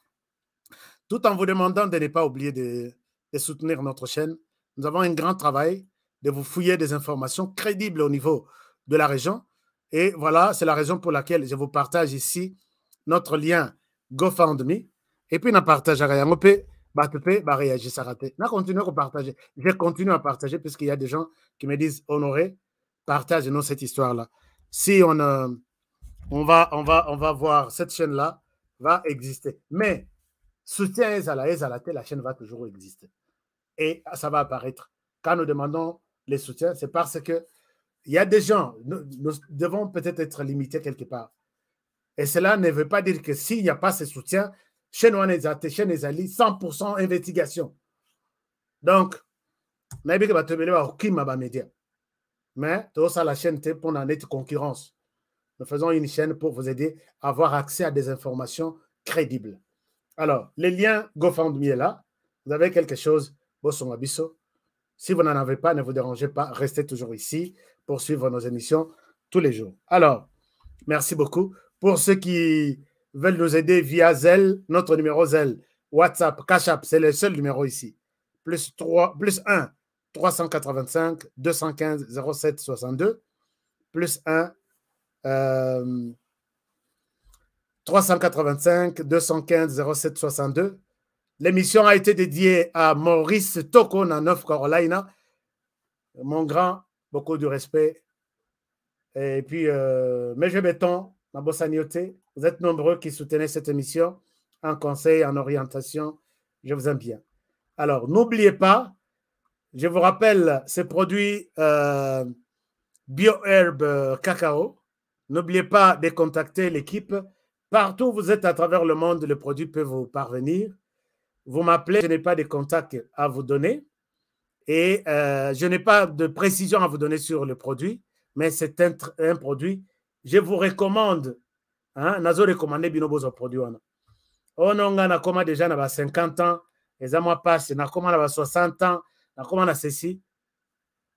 tout en vous demandant de ne pas oublier de soutenir notre chaîne. Nous avons un grand travail de vous fouiller des informations crédibles au niveau de la région. Et voilà, c'est la raison pour laquelle je vous partage ici notre lien GoFundMe. Et puis, on partage à Rayangope. Je continue à partager puisqu'il y a des gens qui me disent Honoré, partage-nous cette histoire-là. Si on va voir cette chaîne-là va exister. Mais soutien Ezala, la chaîne va toujours exister. Et ça va apparaître. Quand nous demandons les soutiens, c'est parce que il y a des gens, nous devons peut-être être limités quelque part. Et cela ne veut pas dire que s'il n'y a pas ce soutien, chaîne Wanezate, chaîne Ezali, 100% investigation. Donc, mais tout ça, la chaîne pour en être concurrence. Nous faisons une chaîne pour vous aider à avoir accès à des informations crédibles. Alors, les liens GoFundMe est là. Vous avez quelque chose, Bossongabiso. Si vous n'en avez pas, ne vous dérangez pas. Restez toujours ici pour suivre nos émissions tous les jours. Alors, merci beaucoup. Pour ceux qui veulent nous aider via Zelle, notre numéro Zelle, WhatsApp, Cash App, c'est le seul numéro ici. +1 385 215 07 62 +1 385 215 07 62. L'émission a été dédiée à Maurice Toko en North Carolina. Mon grand, beaucoup de respect. Et puis, Meje Béton, ma Bossanioté, vous êtes nombreux qui soutenez cette émission en conseil, en orientation. Je vous aime bien. Alors, n'oubliez pas, je vous rappelle ces produits BioHerb Cacao. N'oubliez pas de contacter l'équipe. Partout où vous êtes à travers le monde, le produit peut vous parvenir. Vous m'appelez, je n'ai pas de contact à vous donner et je n'ai pas de précision à vous donner sur le produit, mais c'est un produit. Je vous recommande, nazo recommander binobozo produit. On a comment déjà na 50 ans, les amours passent, na comment na 60 ans, na comment na ceci.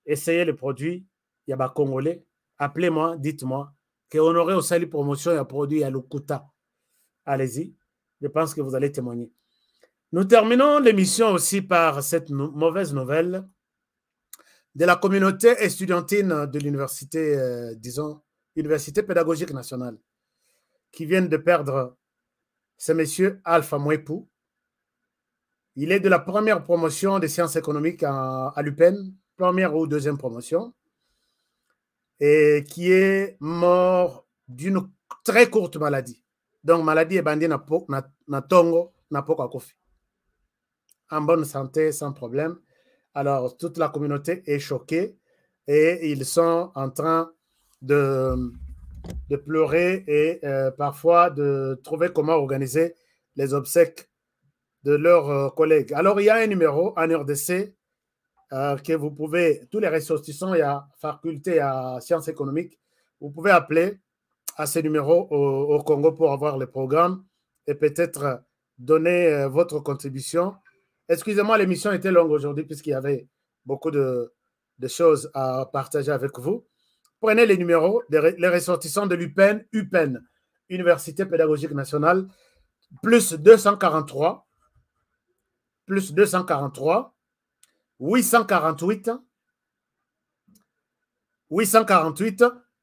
Essayez le produit, il y a des Congolais. Appelez-moi, dites-moi qu'on aurait au salut promotion, il y a produit à l'Okuta. Allez-y, je pense que vous allez témoigner. Nous terminons l'émission aussi par cette mauvaise nouvelle de la communauté estudiantine de l'université, disons, Université pédagogique nationale, qui viennent de perdre ce monsieur Alpha Mwepu. Il est de la première promotion des sciences économiques à l'UPEN, première ou deuxième promotion, et qui est mort d'une très courte maladie. Donc, maladie est bandée na tongo, na poka kofi. En bonne santé, sans problème. Alors, toute la communauté est choquée et ils sont en train de pleurer et parfois de trouver comment organiser les obsèques de leurs collègues. Alors, il y a un numéro en RDC que vous pouvez, tous les ressortissants, il y a faculté à sciences économiques, vous pouvez appeler à ce numéro au Congo pour avoir le programme et peut-être donner votre contribution. Excusez-moi, l'émission était longue aujourd'hui puisqu'il y avait beaucoup de choses à partager avec vous. Prenez les numéros, les ressortissants de l'UPEN, Université pédagogique nationale, plus 243, 848,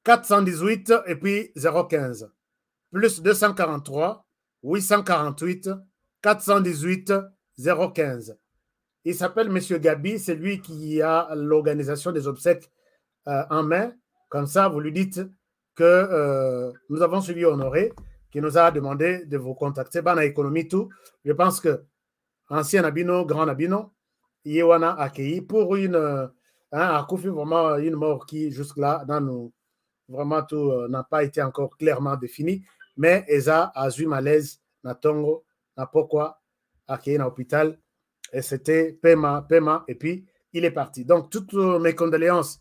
418 et puis 015. Plus 243, 848, 418, 015. Il s'appelle M. Gabi, c'est lui qui a l'organisation des obsèques en main. Comme ça, vous lui dites que nous avons suivi Honoré, qui nous a demandé de vous contacter. Bana économie tout. Je pense que ancien Nabino, grand Nabino, Yewana accueilli pour une vraiment une mort qui jusque-là, dans nous, vraiment tout n'a pas été encore clairement défini. Mais Eza a eu malaise, na tongo, na pourquoi accueilli dans l'hôpital. Et c'était paiement, et puis il est parti. Donc, toutes mes condoléances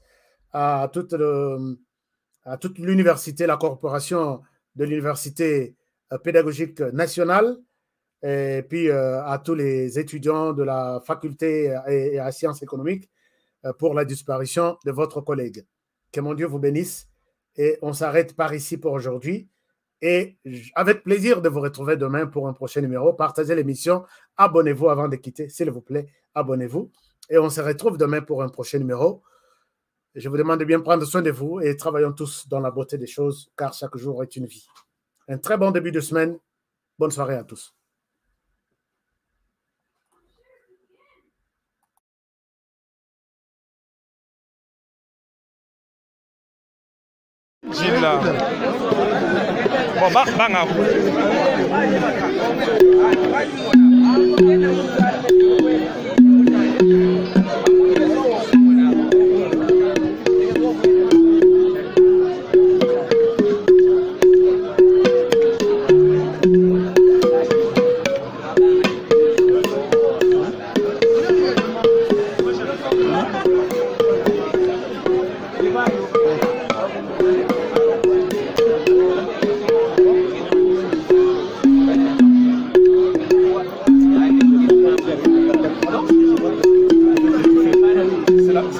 à toute l'université, la corporation de l'université pédagogique nationale, et puis à tous les étudiants de la faculté et à sciences économiques pour la disparition de votre collègue. Que mon Dieu vous bénisse. Et on s'arrête par ici pour aujourd'hui. Et avec plaisir de vous retrouver demain pour un prochain numéro. Partagez l'émission. Abonnez-vous avant de quitter. S'il vous plaît, abonnez-vous. Et on se retrouve demain pour un prochain numéro. Je vous demande de bien prendre soin de vous et travaillons tous dans la beauté des choses, car chaque jour est une vie. Un très bon début de semaine. Bonne soirée à tous. Gila. Bon, banga.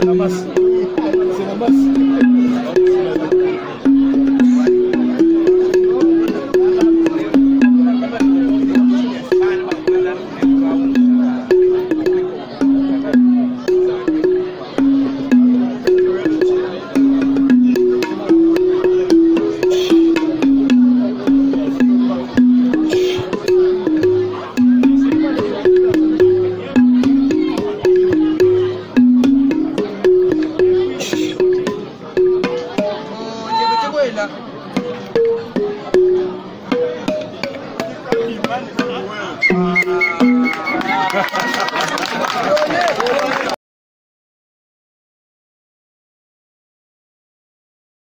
Allez,